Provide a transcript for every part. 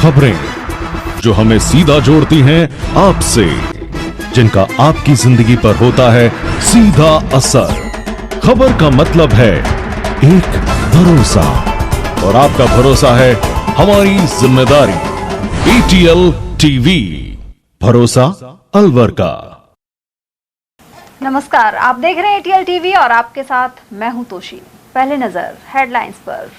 खबरें जो हमें सीधा जोड़ती हैं आपसे, जिनका आपकी जिंदगी पर होता है सीधा असर। खबर का मतलब है एक भरोसा, और आपका भरोसा है हमारी जिम्मेदारी। ATL टीवी, भरोसा अलवर का। नमस्कार, आप देख रहे हैं ATL टीवी और आपके साथ मैं हूं तोशी। पहले नजर हेडलाइंस पर।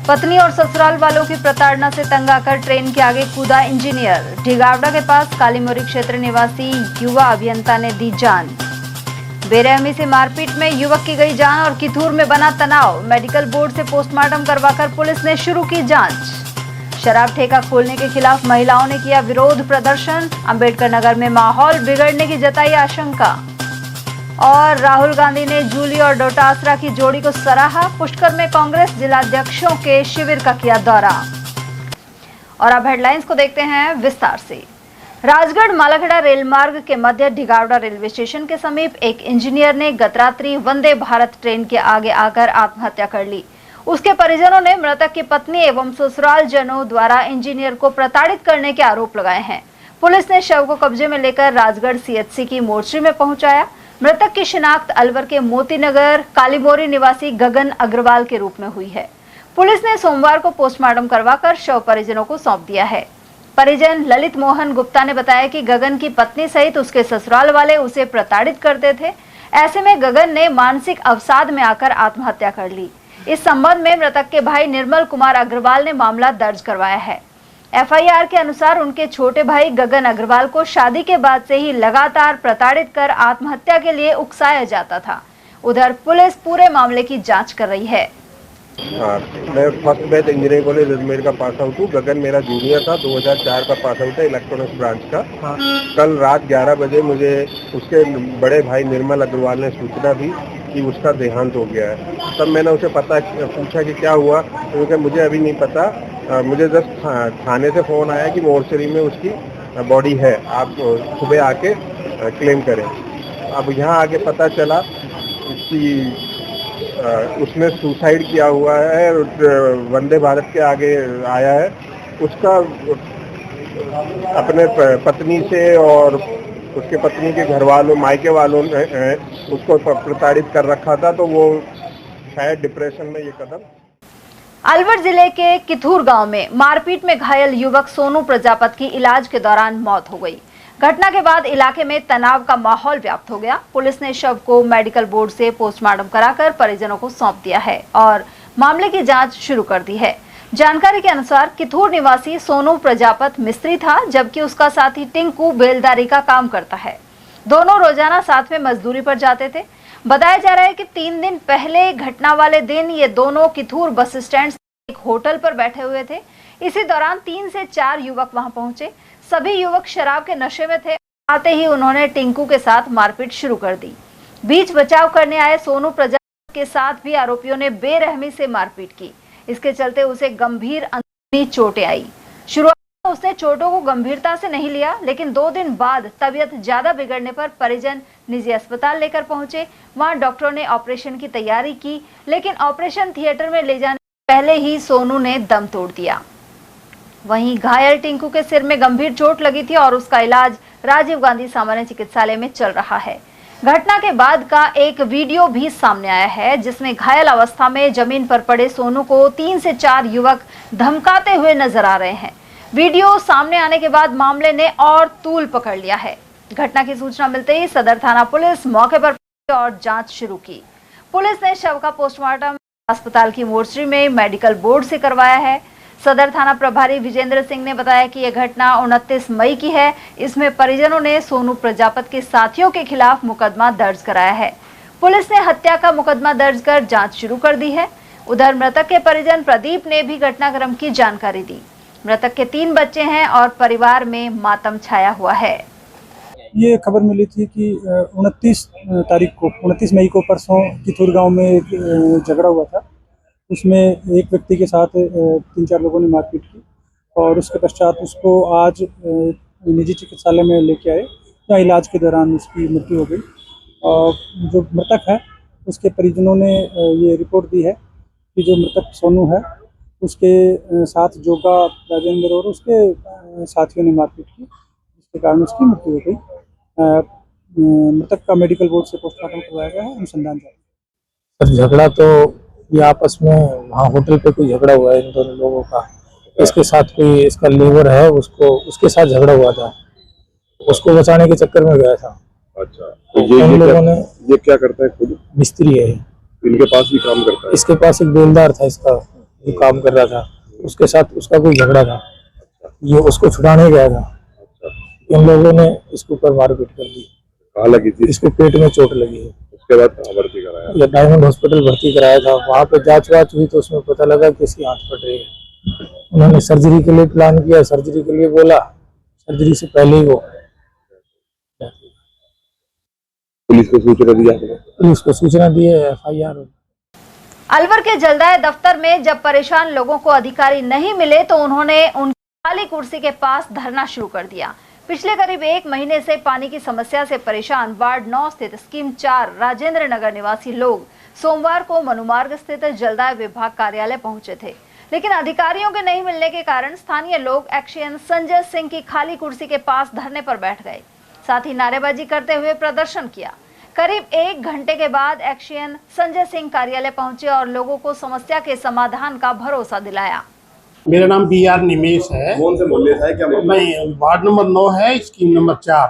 पत्नी और ससुराल वालों की प्रताड़ना से तंग आकर ट्रेन के आगे कूदा इंजीनियर। ढिगावड़ा के पास कालीमोरी क्षेत्र निवासी युवा अभियंता ने दी जान। बेरहमी से मारपीट में युवक की गई जान और किथूर में बना तनाव। मेडिकल बोर्ड से पोस्टमार्टम करवाकर पुलिस ने शुरू की जांच। शराब ठेका खोलने के खिलाफ महिलाओं ने किया विरोध प्रदर्शन। अंबेडकर नगर में माहौल बिगड़ने की जताई आशंका। और राहुल गांधी ने जूली और डोटासरा की जोड़ी को सराहा। पुष्कर में कांग्रेस जिलाध्यक्षों के शिविर का किया दौरा। और अब हेडलाइंस को देखते हैं विस्तार से। राजगढ़ मालाखेड़ा रेल मार्ग के मध्य ढिगावड़ा रेलवे स्टेशन के समीप एक इंजीनियर ने गत रात्रि वंदे भारत ट्रेन के आगे आकर आत्महत्या कर ली। उसके परिजनों ने मृतक की पत्नी एवं ससुराल जनों द्वारा इंजीनियर को प्रताड़ित करने के आरोप लगाए हैं। पुलिस ने शव को कब्जे में लेकर राजगढ़ CHC की मोर्चरी में पहुंचाया। मृतक की शिनाख्त अलवर के मोतीनगर कालीमोरी निवासी गगन अग्रवाल के रूप में हुई है। पुलिस ने सोमवार को पोस्टमार्टम करवाकर शव परिजनों को सौंप दिया है। परिजन ललित मोहन गुप्ता ने बताया कि गगन की पत्नी सहित उसके ससुराल वाले उसे प्रताड़ित करते थे। ऐसे में गगन ने मानसिक अवसाद में आकर आत्महत्या कर ली। इस संबंध में मृतक के भाई निर्मल कुमार अग्रवाल ने मामला दर्ज करवाया है। FIR के अनुसार उनके छोटे भाई गगन अग्रवाल को शादी के बाद से ही लगातार प्रताड़ित कर आत्महत्या के लिए उकसाया जाता था। उधर पुलिस पूरे मामले की जांच कर रही है। मैं first batch engineering college Ajmer का पास आउट हूँ। गगन मेरा जूनियर था, 2004 का पास आउट है इलेक्ट्रॉनिक्स ब्रांच का। कल रात 11 बजे मुझे उसके बड़े भाई निर्मल अग्रवाल ने सूचना दी कि उसका देहांत हो गया है। तब मैंने उसे पूछा कि क्या हुआ, क्योंकि मुझे अभी नहीं पता। मुझे जस्ट थाने से फ़ोन आया कि मोर्चरी में उसकी बॉडी है, आप सुबह आके क्लेम करें। अब यहाँ आके पता चला कि उसने सुसाइड किया हुआ है। वंदे भारत के आगे आया है। उसका अपने पत्नी से और उसके पत्नी के घर वालों मायके वालों ने उसको प्रताड़ित कर रखा था, तो वो शायद डिप्रेशन में ये कदम। अलवर जिले के किथूर गांव में मारपीट में घायल युवक सोनू प्रजापत की इलाज के दौरान मौत हो गई। घटना के बाद इलाके में तनाव का माहौल व्याप्त हो गया। पुलिस ने शव को मेडिकल बोर्ड से पोस्टमार्टम कराकर परिजनों को सौंप दिया है और मामले की जांच शुरू कर दी है। जानकारी के अनुसार किथूर निवासी सोनू प्रजापत मिस्त्री था, जबकि उसका साथी टिंकू बेलदारी का काम करता है। दोनों रोजाना साथ में मजदूरी पर जाते थे। बताया जा रहा है कि 3 दिन पहले घटना वाले दिन ये दोनों किथूर बस स्टैंड एक होटल पर बैठे हुए थे। इसी दौरान 3 से 4 युवक वहां पहुंचे। सभी युवक शराब के नशे में थे। आते ही उन्होंने टिंकू के साथ मारपीट शुरू कर दी। बीच बचाव करने आए सोनू प्रजापत के साथ भी आरोपियों ने बेरहमी से मारपीट की। इसके चलते उसे गंभीर अंदरूनी चोटें आई। शुरुआत में उसने चोटों को गंभीरता से नहीं लिया, लेकिन 2 दिन बाद तबीयत ज्यादा बिगड़ने पर परिजन निजी अस्पताल लेकर पहुंचे। वहां डॉक्टरों ने ऑपरेशन की तैयारी की, लेकिन ऑपरेशन थिएटर में ले जाने से पहले ही सोनू ने दम तोड़ दिया। वहीं घायल टिंकू के सिर में गंभीर चोट लगी थी और उसका इलाज राजीव गांधी सामान्य चिकित्सालय में चल रहा है। घटना के बाद का एक वीडियो भी सामने आया है, जिसमें घायल अवस्था में जमीन पर पड़े सोनू को 3 से 4 युवक धमकाते हुए नजर आ रहे हैं। वीडियो सामने आने के बाद मामले ने और तूल पकड़ लिया है। घटना की सूचना मिलते ही सदर थाना पुलिस मौके पर पहुंची और जांच शुरू की। पुलिस ने शव का पोस्टमार्टम अस्पताल की मोर्चरी में मेडिकल बोर्ड से करवाया है। सदर थाना प्रभारी विजेंद्र सिंह ने बताया कि यह घटना 29 मई की है। इसमें परिजनों ने सोनू प्रजापत के साथियों के खिलाफ मुकदमा दर्ज कराया है। पुलिस ने हत्या का मुकदमा दर्ज कर जांच शुरू कर दी है। उधर मृतक के परिजन प्रदीप ने भी घटनाक्रम की जानकारी दी। मृतक के 3 बच्चे हैं और परिवार में मातम छाया हुआ है। ये खबर मिली थी कि 29 मई को परसों किथूर गांव में एक झगड़ा हुआ था। उसमें एक व्यक्ति के साथ 3-4 लोगों ने मारपीट की और उसके पश्चात उसको आज निजी चिकित्सालय में लेके आए, जहाँ इलाज के दौरान उसकी मृत्यु हो गई। और जो मृतक है उसके परिजनों ने ये रिपोर्ट दी है कि जो मृतक सोनू है उसके साथ जोगा राजेंद्र और उसके साथियों ने मारपीट की, जिसके कारण उसकी मृत्यु हो गई। मृतक का मेडिकल बोर्ड से पोस्टमार्टम करवाया गया है, अनुसंधान जारी है। सर झगड़ा तो ये आपस में वहाँ होटल पे कोई झगड़ा हुआ है इन दोनों लोगों का। इसके साथ कोई इसका लेबर है, उसके साथ झगड़ा हुआ था, उसको बचाने के चक्कर में गया था। अच्छा, तो ये क्या करता है? खुद मिस्त्री है, इनके पास भी काम करता है? इसके पास एक बेलदार था इसका, जो काम कर रहा था, उसके साथ उसका कोई झगड़ा था। ये उसको छुड़ाने गया था। इन लोगों ने इसके ऊपर मारपीट कर दी। कहाँ लगी थी? इसको पेट में चोट लगी है। उसके बाद कहाँ भर्ती कराया? या डायमंड हॉस्पिटल भर्ती कराया था। वहाँ पे जांच वाच हुई तो उसमें पता लगा कि इसकी हाथ फट रही है। उन्होंने सर्जरी के लिए प्लान किया, सर्जरी के लिए बोला, सर्जरी से पहले ही वो पुलिस को सूचना दी आपने? पुलिस को सूचना दी है, FIR। अलवर के जलदाय दफ्तर में जब परेशान लोगों को अधिकारी नहीं मिले तो उन्होंने उनकी खाली कुर्सी के पास धरना शुरू कर दिया। पिछले करीब 1 महीने से पानी की समस्या से परेशान वार्ड 9 स्थित स्कीम 4 राजेंद्र नगर निवासी लोग सोमवार को मनुमार्ग स्थित जलदाय विभाग कार्यालय पहुंचे थे, लेकिन अधिकारियों के नहीं मिलने के कारण स्थानीय लोग एक्शन संजय सिंह की खाली कुर्सी के पास धरने पर बैठ गए, साथ ही नारेबाजी करते हुए प्रदर्शन किया। करीब 1 घंटे के बाद एक्शन संजय सिंह कार्यालय पहुंचे और लोगों को समस्या के समाधान का भरोसा दिलाया। मेरा नाम BR निमेश है। कौन से मोहल्ले से है? क्या मैं वार्ड नंबर 9 है, स्कीम नंबर 4।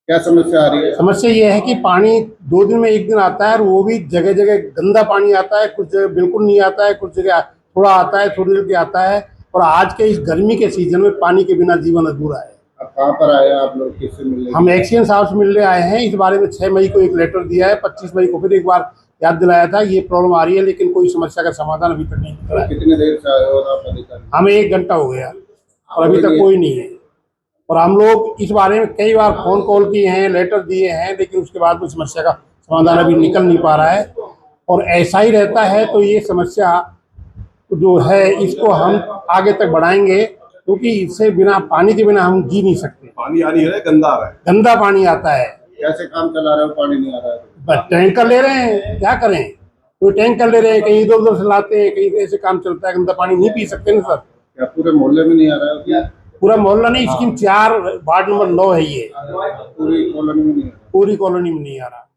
क्या समस्या आ रही है? समस्या ये है कि पानी 2 दिन में 1 दिन आता है और वो भी जगह जगह गंदा पानी आता है, कुछ जगह बिल्कुल नहीं आता है, कुछ जगह थोड़ा आता है, थोड़ी देर के आता है। और आज के इस गर्मी के सीजन में पानी के बिना जीवन अधूरा है। अब कहाँ पर आए आप लोग? किससे मिलने? हम एक्शन साहब से मिलने आए हैं। इस बारे में 6 मई को एक लेटर दिया है, 25 मई को फिर एक बार याद दिलाया था। ये प्रॉब्लम आ रही है लेकिन कोई समस्या का समाधान अभी तक नहीं निकला है। कितने देर से आए हो आप अधिकारी? हमें 1 घंटा हो गया और अभी तक कोई नहीं है। और हम लोग इस बारे में कई बार फोन कॉल किए हैं, लेटर दिए हैं, लेकिन उसके बाद भी समस्या का समाधान अभी निकल नहीं पा रहा है। और ऐसा ही रहता है तो ये समस्या जो है इसको हम आगे तक बढ़ाएंगे, क्योंकि इससे बिना पानी के बिना हम जी नहीं सकते। पानी आ रही है, गंदा आ रहा है। गंदा पानी आता है। कैसे काम चला रहे हो? पानी नहीं आ रहा है बस टैंकर ले रहे हैं, क्या करें? कोई टैंकर ले रहे हैं, कहीं इधर उधर से लाते हैं, कहीं ऐसे काम चलता है। गंदा पानी नहीं पी सकते ना सर। क्या पूरे मोहल्ले में नहीं आ रहा है क्या? पूरा मोहल्ला नहीं, स्कीम 4 वार्ड नंबर 9 है ये। पूरी कॉलोनी में नहीं आ रहा? पूरी कॉलोनी में नहीं आ रहा।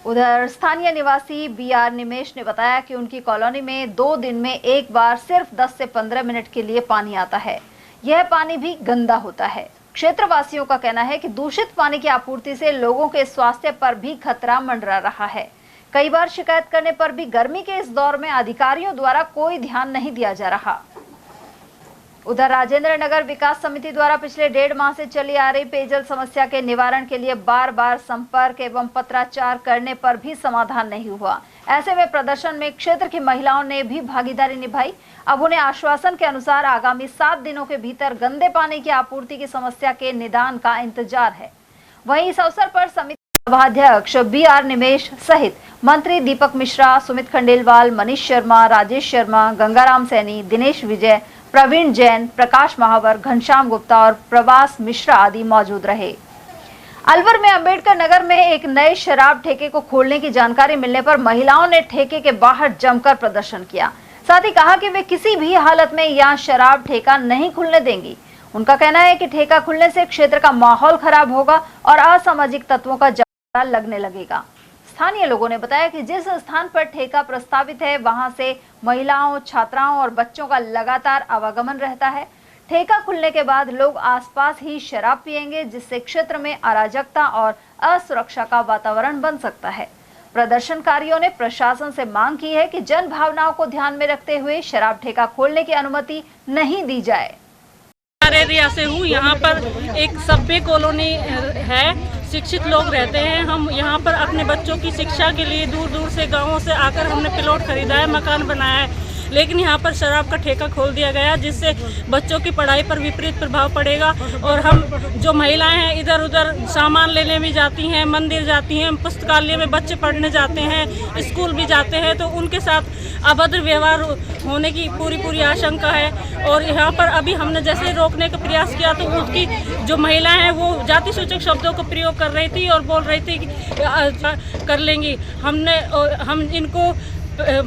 उधर स्थानीय निवासी BR निमेश ने बताया कि उनकी कॉलोनी में 2 दिन में एक बार सिर्फ 10 से 15 मिनट के लिए पानी आता है। यह पानी भी गंदा होता है। क्षेत्रवासियों का कहना है कि दूषित पानी की आपूर्ति से लोगों के स्वास्थ्य पर भी खतरा मंडरा रहा है। कई बार शिकायत करने पर भी गर्मी के इस दौर में अधिकारियों द्वारा कोई ध्यान नहीं दिया जा रहा। उधर राजेंद्र नगर विकास समिति द्वारा पिछले 1.5 माह से चली आ रही पेयजल समस्या के निवारण के लिए बार बार संपर्क एवं पत्राचार करने पर भी समाधान नहीं हुआ। ऐसे में प्रदर्शन में क्षेत्र की महिलाओं ने भी भागीदारी निभाई। अब उन्हें आश्वासन के अनुसार आगामी 7 दिनों के भीतर गंदे पानी की आपूर्ति की समस्या के निदान का इंतजार है। वहीं इस अवसर पर समिति सभाध्यक्ष BR निमेश सहित मंत्री दीपक मिश्रा, सुमित खंडेलवाल, मनीष शर्मा, राजेश शर्मा, गंगाराम सैनी, दिनेश विजय, प्रवीण जैन, प्रकाश महावर, घनश्याम गुप्ता और प्रवास मिश्रा आदि मौजूद रहे। अलवर में अंबेडकर नगर में एक नए शराब ठेके को खोलने की जानकारी मिलने पर महिलाओं ने ठेके के बाहर जमकर प्रदर्शन किया। साथ ही कहा कि वे किसी भी हालत में यहां शराब ठेका नहीं खुलने देंगी। उनका कहना है कि ठेका खुलने से क्षेत्र का माहौल खराब होगा और असामाजिक तत्वों का जमावड़ा लगने लगेगा। स्थानीय लोगों ने बताया कि जिस स्थान पर ठेका प्रस्तावित है वहां से महिलाओं, छात्राओं और बच्चों का लगातार आवागमन रहता है। ठेका खुलने के बाद लोग आसपास ही शराब पिएंगे, जिससे क्षेत्र में अराजकता और असुरक्षा का वातावरण बन सकता है। प्रदर्शनकारियों ने प्रशासन से मांग की है कि जन भावनाओं को ध्यान में रखते हुए शराब ठेका खोलने की अनुमति नहीं दी जाए। एरिया से हूँ, यहाँ पर एक सभ्य कॉलोनी है, शिक्षित लोग रहते हैं। हम यहाँ पर अपने बच्चों की शिक्षा के लिए दूर दूर से गाँवों से आकर हमने प्लॉट खरीदा है, मकान बनाया है, लेकिन यहाँ पर शराब का ठेका खोल दिया गया, जिससे बच्चों की पढ़ाई पर विपरीत प्रभाव पड़ेगा। और हम जो महिलाएं हैं इधर उधर सामान लेने भी जाती हैं, मंदिर जाती हैं, पुस्तकालय में बच्चे पढ़ने जाते हैं, स्कूल भी जाते हैं, तो उनके साथ अभद्र व्यवहार होने की पूरी आशंका है। और यहाँ पर अभी हमने जैसे रोकने का प्रयास किया तो उसकी जो महिलाएं हैं वो जाति सूचक शब्दों का प्रयोग कर रही थी और बोल रही थी कि कर लेंगी। हम इनको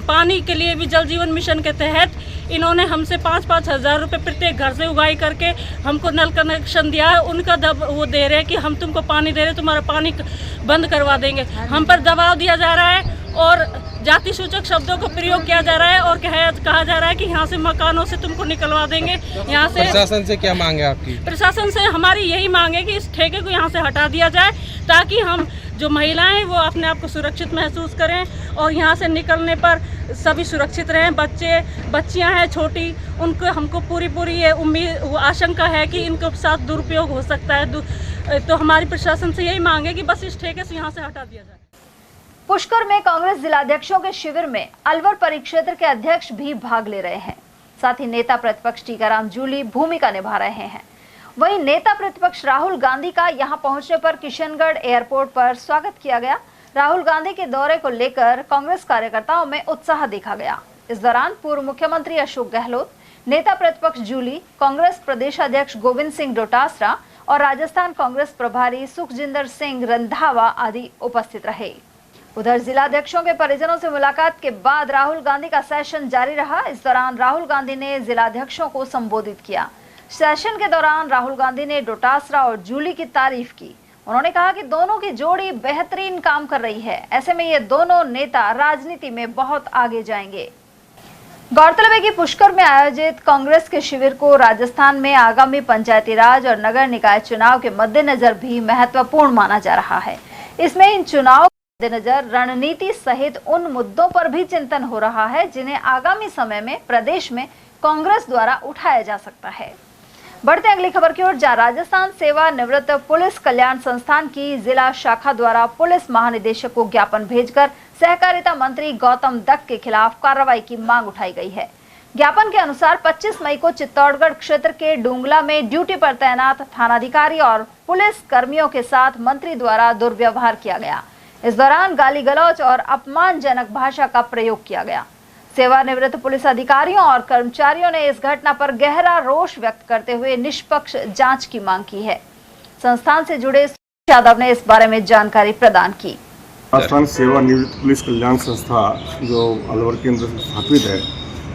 पानी के लिए भी जल जीवन मिशन के तहत इन्होंने हमसे 5-5 हज़ार रुपये प्रत्येक घर से उगाई करके हमको नल कनेक्शन दिया है। उनका वो दे रहे हैं कि हम तुमको पानी दे रहे, तुम्हारा पानी बंद करवा देंगे। हम पर दबाव दिया जा रहा है और जाति सूचक शब्दों का प्रयोग किया जा रहा है और कहा जा रहा है कि यहाँ से मकानों से तुमको निकलवा देंगे। यहाँ से प्रशासन से क्या मांग है आपकी? प्रशासन से हमारी यही मांग है कि इस ठेके को यहाँ से हटा दिया जाए, ताकि हम जो महिलाएं हैं वो अपने आप को सुरक्षित महसूस करें और यहाँ से निकलने पर सभी सुरक्षित रहें। बच्चियाँ हैं छोटी, उनको हमको पूरी ये उम्मीद आशंका है कि इनके साथ दुरुपयोग हो सकता है। तो हमारी प्रशासन से यही मांग है कि बस इस ठेके से यहाँ से हटा दिया जाए। पुष्कर में कांग्रेस जिलाध्यक्षों के शिविर में अलवर परिक्षेत्र के अध्यक्ष भी भाग ले रहे हैं। साथ ही नेता प्रतिपक्ष टीकाराम जूली भूमिका निभा रहे हैं। वहीं नेता प्रतिपक्ष राहुल गांधी का यहां पहुंचने पर किशनगढ़ एयरपोर्ट पर स्वागत किया गया। राहुल गांधी के दौरे को लेकर कांग्रेस कार्यकर्ताओं में उत्साह देखा गया। इस दौरान पूर्व मुख्यमंत्री अशोक गहलोत, नेता प्रतिपक्ष जूली, कांग्रेस प्रदेश अध्यक्ष गोविंद सिंह डोटासरा और राजस्थान कांग्रेस प्रभारी सुखजिंदर सिंह रंधावा आदि उपस्थित रहे। उधर जिलाध्यक्षों के परिजनों से मुलाकात के बाद राहुल गांधी का सेशन जारी रहा। इस दौरान राहुल गांधी ने जिलाध्यक्षों को संबोधित किया। सेशन के दौरान राहुल गांधी ने डोटासरा और जूली की तारीफ की। उन्होंने कहा कि दोनों की जोड़ी बेहतरीन काम कर रही है। ऐसे में ये दोनों नेता राजनीति में बहुत आगे जाएंगे। गौरतलब है कि पुष्कर में आयोजित कांग्रेस के शिविर को राजस्थान में आगामी पंचायती राज और नगर निकाय चुनाव के मद्देनजर भी महत्वपूर्ण माना जा रहा है। इसमें इन चुनाव के मद्देनजर रणनीति सहित उन मुद्दों पर भी चिंतन हो रहा है जिन्हें आगामी समय में प्रदेश में कांग्रेस द्वारा उठाया जा सकता है। बढ़ते अगली खबर की ओर, जहां राजस्थान सेवा निवृत्त पुलिस कल्याण संस्थान की जिला शाखा द्वारा पुलिस महानिदेशक को ज्ञापन भेजकर सहकारिता मंत्री गौतम दत्त के खिलाफ कार्रवाई की मांग उठाई गई है। ज्ञापन के अनुसार 25 मई को चित्तौड़गढ़ क्षेत्र के डूंगला में ड्यूटी पर तैनात थानाधिकारी और पुलिस कर्मियों के साथ मंत्री द्वारा दुर्व्यवहार किया गया। इस दौरान गाली गलौज और अपमानजनक भाषा का प्रयोग किया गया। सेवानिवृत्त पुलिस अधिकारियों और कर्मचारियों ने इस घटना पर गहरा रोष व्यक्त करते हुए निष्पक्ष जांच की मांग की है। संस्थान से जुड़े यादव ने इस बारे में जानकारी प्रदान की। राजस्थान सेवानिवृत्त पुलिस कल्याण संस्था जो अलवर के अंदर स्थापित है,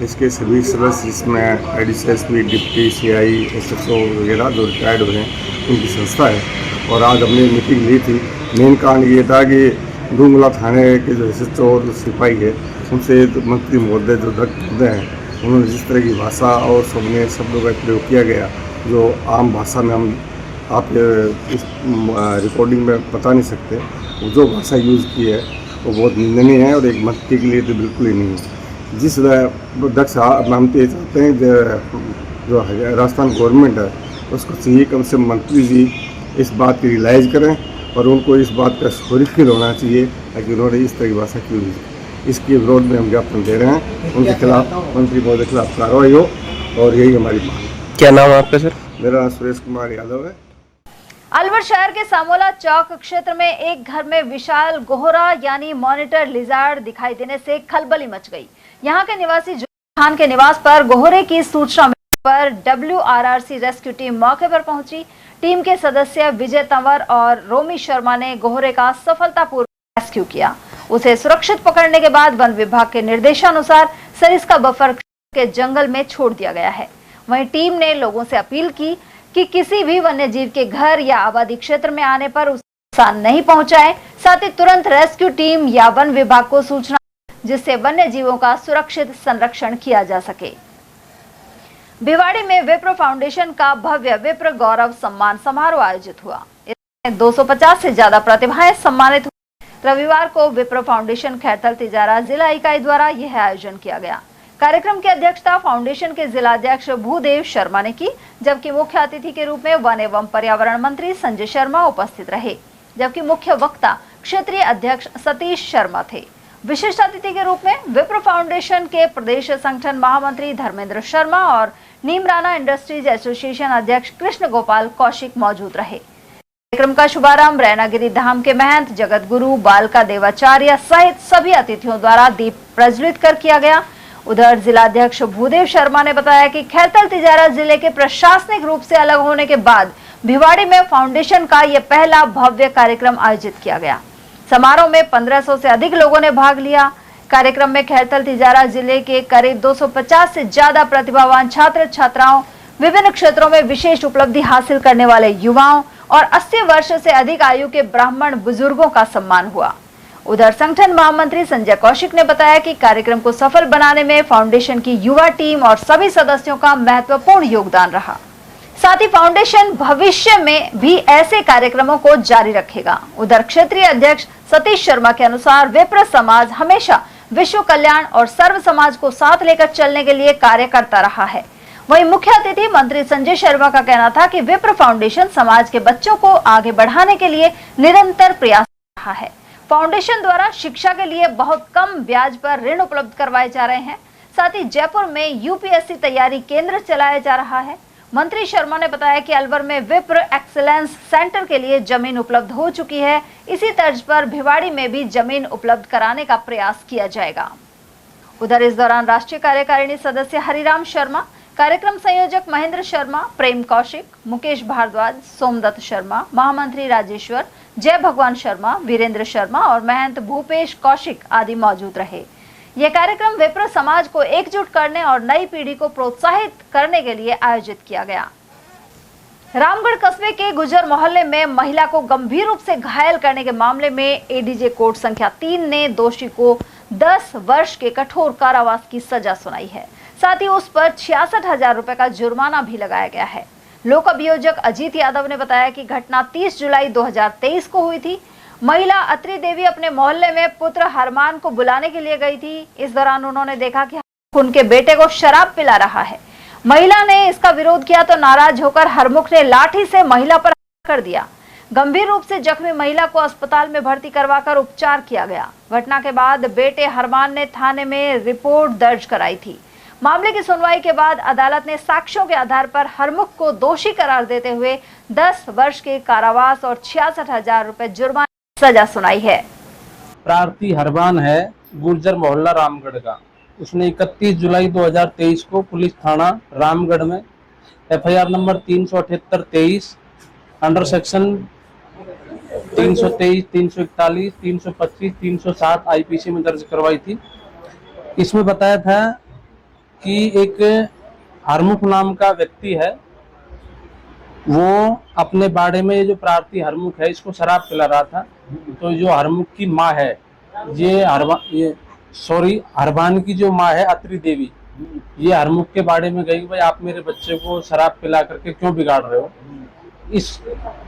इसके सभी सदस्य जिसमें एडीसीएसपी, डिप्टी सीआई, एसएचओ वगैरह जो रिटायर्ड हुए हैं उनकी संस्था है। और आज हमने मीटिंग ली थी। मेन कारण ये था कि डूंगला थाने के जो एसएचओ और सिपाही है उनसे मंत्री महोदय जो दत्त हैं उन्होंने जिस तरह की भाषा और सबने शब्दों का प्रयोग किया गया जो आम भाषा में हम आप इस रिकॉर्डिंग में बता नहीं सकते, वो जो भाषा यूज़ की है वो बहुत निंदनीय है और एक मंत्री के लिए तो बिल्कुल ही नहीं है। जिस दक्ष मानते चाहते हैं जो राजस्थान गवर्नमेंट है उसको चाहिए कम से कम मंत्री जी इस बात की रियलाइज़ करें और उनको इस बात का सॉरी फील होना चाहिए कि उन्होंने इस तरह की भाषा क्यों यूज़ की। इसके विरोध में हम ज्ञापन दे रहे हैं, उनके खिलाफ मंत्री महोदय के खिलाफ कार्रवाई हो और यही हमारी मांग है। क्या नाम है आपका सर? मेरा नाम सुरेश कुमार यादव है। अलवर शहर के सामोला चौक क्षेत्र में एक घर में विशाल गोहरा यानी मॉनिटर लिजार्ड दिखाई देने से खलबली मच गई। यहाँ के निवासी खान के निवास पर गोहरे की सूचना पर WRRC रेस्क्यू टीम मौके पर पहुंची। टीम के सदस्य विजय तंवर और रोमी शर्मा ने गोहरे का सफलतापूर्वक रेस्क्यू किया। उसे सुरक्षित पकड़ने के बाद वन विभाग के निर्देशानुसार सरिस्का बफर के जंगल में छोड़ दिया गया है। वहीं टीम ने लोगों से अपील की कि किसी भी वन्य जीव के घर या आबादी क्षेत्र में आने पर उसे नुकसान नहीं पहुंचाए। साथ ही तुरंत रेस्क्यू टीम या वन विभाग को सूचना जिससे वन्य जीवों का सुरक्षित संरक्षण किया जा सके। भिवाड़ी में विप्र फाउंडेशन का भव्य विप्र गौरव सम्मान समारोह आयोजित हुआ। इसमें 250 से ज्यादा प्रतिभाएं सम्मानित हुई। रविवार को विप्र फाउंडेशन खैरथल तिजारा जिला इकाई द्वारा यह आयोजन किया गया। कार्यक्रम की अध्यक्षता फाउंडेशन के जिलाध्यक्ष भूदेव शर्मा ने की, जबकि मुख्य अतिथि के रूप में वन एवं पर्यावरण मंत्री संजय शर्मा उपस्थित रहे, जबकि मुख्य वक्ता क्षेत्रीय अध्यक्ष सतीश शर्मा थे। विशिष्ट अतिथि के रूप में विप्र फाउंडेशन के प्रदेश संगठन महामंत्री धर्मेंद्र शर्मा और नीमराना इंडस्ट्रीज एसोसिएशन अध्यक्ष कृष्ण गोपाल कौशिक मौजूद रहे। कार्यक्रम का शुभारंभ रैनागिरी धाम के महंत जगत गुरु बालका देवाचार्य सहित सभी अतिथियों द्वारा दीप प्रज्वलित कर किया गया। उधर जिलाध्यक्ष भूदेव शर्मा ने बताया कि खैरथल तिजारा जिले के प्रशासनिक रूप से अलग होने के बाद भिवाड़ी में फाउंडेशन का यह पहला भव्य कार्यक्रम आयोजित किया गया। समारोह में 1500 से अधिक लोगों ने भाग लिया। कार्यक्रम में खैरथल तिजारा जिले के करीब 250 से ज्यादा प्रतिभावान छात्र छात्राओं, विभिन्न क्षेत्रों में विशेष उपलब्धि हासिल करने वाले युवाओं और 80 वर्ष से अधिक आयु के ब्राह्मण बुजुर्गों का सम्मान हुआ। उधर संगठन महामंत्री संजय कौशिक ने बताया कि कार्यक्रम को सफल बनाने में फाउंडेशन की युवा टीम और सभी सदस्यों का महत्वपूर्ण योगदान रहा। साथ ही फाउंडेशन भविष्य में भी ऐसे कार्यक्रमों को जारी रखेगा। उधर क्षेत्रीय अध्यक्ष सतीश शर्मा के अनुसार विप्र समाज हमेशा विश्व कल्याण और सर्व समाज को साथ लेकर चलने के लिए कार्य करता रहा है। वहीं मुख्य अतिथि मंत्री संजय शर्मा का कहना था कि विप्र फाउंडेशन समाज के बच्चों को आगे बढ़ाने के लिए निरंतर प्रयास कर रहा है। फाउंडेशन द्वारा शिक्षा के लिए बहुत कम ब्याज पर ऋण उपलब्ध करवाए जा रहे हैं। साथ ही जयपुर में यूपीएससी तैयारी केंद्र चलाया जा रहा है। मंत्री शर्मा ने बताया कि अलवर में विप्र एक्सीलेंस सेंटर के लिए जमीन उपलब्ध हो चुकी है। इसी तर्ज पर भिवाड़ी में भी जमीन उपलब्ध कराने का प्रयास किया जाएगा। उधर इस दौरान राष्ट्रीय कार्यकारिणी सदस्य हरिराम शर्मा, कार्यक्रम संयोजक महेंद्र शर्मा, प्रेम कौशिक, मुकेश भारद्वाज, सोमदत्त शर्मा, महामंत्री राजेश्वर, जय भगवान शर्मा, वीरेंद्र शर्मा और महंत भूपेश कौशिक आदि मौजूद रहे। यह कार्यक्रम विप्र समाज को एकजुट करने और नई पीढ़ी को प्रोत्साहित करने के लिए आयोजित किया गया। रामगढ़ कस्बे के गुजर मोहल्ले में महिला को गंभीर रूप से घायल करने के मामले में एडीजे कोर्ट संख्या 3 ने दोषी को 10 वर्ष के कठोर कारावास की सजा सुनाई है। साथ ही उस पर 66,000 रुपए का जुर्माना भी लगाया गया है। लोक अभियोजक अजीत यादव ने बताया कि घटना 30 जुलाई 2023 को हुई थी। महिला अत्री देवी अपने मोहल्ले में पुत्र हरमान को बुलाने के लिए गई थी। इस दौरान उन्होंने देखा कि उनके बेटे को शराब पिला रहा है। महिला ने इसका विरोध किया तो नाराज होकर हरमुख ने लाठी से महिला पर हमला कर दिया। गंभीर रूप से जख्मी महिला को अस्पताल में भर्ती करवाकर उपचार किया गया। घटना के बाद बेटे हरमान ने थाने में रिपोर्ट दर्ज कराई थी। मामले की सुनवाई के बाद अदालत ने साक्ष्यों के आधार पर हरमुख को दोषी करार देते हुए 10 वर्ष के कारावास और 66,000 रुपए जुर्माना सजा सुनाई है। प्रार्थी हरमान है, गुर्जर मोहल्ला रामगढ़ का। उसने 31 जुलाई 2023 को पुलिस थाना रामगढ़ में FIR number 378-23 under section 323, 341, 325, 307 IPC में दर्ज करवाई थी। इसमें बताया था कि एक हरमुख नाम का व्यक्ति है, वो अपने बाड़े में ये जो प्रार्थी हरमुख है इसको शराब पिला रहा था। तो जो हरमुख की माँ है, हरमान की जो माँ है अत्री देवी, ये हरमुख के बाड़े में गई, भाई आप मेरे बच्चे को शराब पिला करके क्यों बिगाड़ रहे हो। इस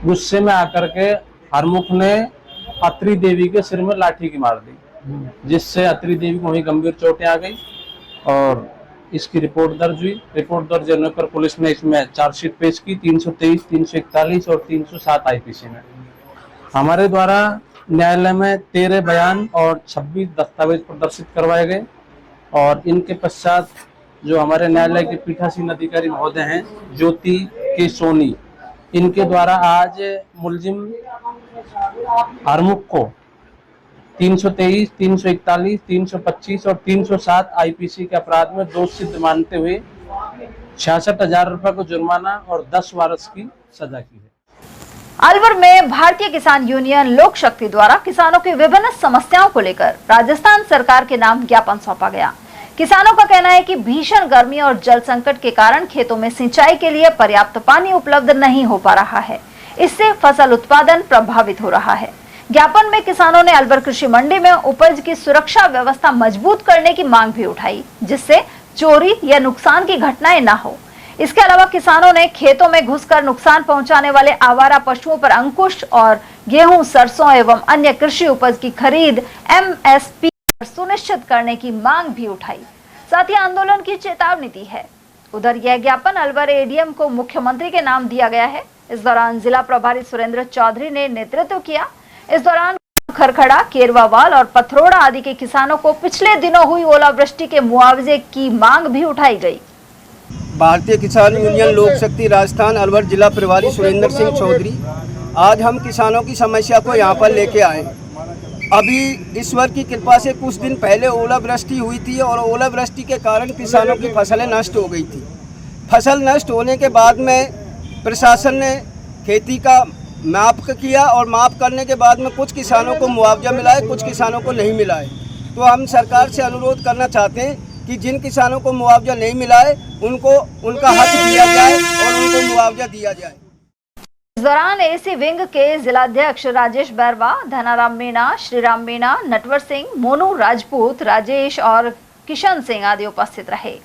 गुस्से में आकर के हरमुख ने अत्री देवी के सिर में लाठी की मार दी, जिससे अत्री देवी को वहीं गंभीर चोटें आ गई और इसकी रिपोर्ट दर्ज हुई। रिपोर्ट दर्ज होने पर पुलिस ने इसमें चार्जशीट पेश की 323, 341 और 307 आईपीसी में। हमारे द्वारा न्यायालय में 13 बयान और 26 दस्तावेज प्रदर्शित करवाए गए और इनके पश्चात जो हमारे न्यायालय के पीठासीन अधिकारी महोदय हैं ज्योति के सोनी, इनके द्वारा आज मुलजिम हरमुख को 323, 341, 325 और 307 आईपीसी के अपराध में दोषी सिद्ध मानते हुए 66,000 रुपए को जुर्माना और 10 वर्ष की सजा की है। अलवर में भारतीय किसान यूनियन लोक शक्ति द्वारा किसानों की विभिन्न समस्याओं को लेकर राजस्थान सरकार के नाम ज्ञापन सौंपा गया। किसानों का कहना है कि भीषण गर्मी और जल संकट के कारण खेतों में सिंचाई के लिए पर्याप्त पानी उपलब्ध नहीं हो पा रहा है। इससे फसल उत्पादन प्रभावित हो रहा है। ज्ञापन में किसानों ने अलवर कृषि मंडी में उपज की सुरक्षा व्यवस्था मजबूत करने की मांग भी उठाई, जिससे चोरी या नुकसान की घटनाएं न हो। इसके अलावा किसानों ने खेतों में घुसकर नुकसान पहुंचाने वाले आवारा पशुओं पर अंकुश और गेहूं, सरसों एवं अन्य कृषि उपज की खरीद एमएसपी सुनिश्चित करने की मांग भी उठाई। साथ ही आंदोलन की चेतावनी दी है। उधर यह ज्ञापन अलवर एडीएम को मुख्यमंत्री के नाम दिया गया है। इस दौरान जिला प्रभारी सुरेंद्र चौधरी ने नेतृत्व किया। इस दौरान खरखड़ा, केरवावाल और पथरोड़ा आदि के किसानों को पिछले दिनों हुई ओलावृष्टि के मुआवजे की मांग भी उठाई गई। भारतीय किसान यूनियन लोक शक्ति राजस्थान अलवर जिला प्रभारी सुरेंद्र सिंह चौधरी, आज हम किसानों की समस्या को यहाँ पर लेके आए। अभी ईश्वर की कृपा से कुछ दिन पहले ओलावृष्टि हुई थी और ओलावृष्टि के कारण किसानों की फसलें नष्ट हो गई थी। फसल नष्ट होने के बाद में प्रशासन ने खेती का माप किया और माप करने के बाद में कुछ किसानों को मुआवजा मिला है, कुछ किसानों को नहीं मिला है। तो हम सरकार से अनुरोध करना चाहते हैं कि जिन किसानों को मुआवजा नहीं मिला है उनको उनका हक दिया जाए और उनको मुआवजा दिया जाए। इस दौरान एसी विंग के जिलाध्यक्ष राजेश बैरवा, धनाराम मीणा, श्रीराम मीणा, नटवर सिंह, मोनू राजपूत, राजेश और किशन सिंह आदि उपस्थित रहे।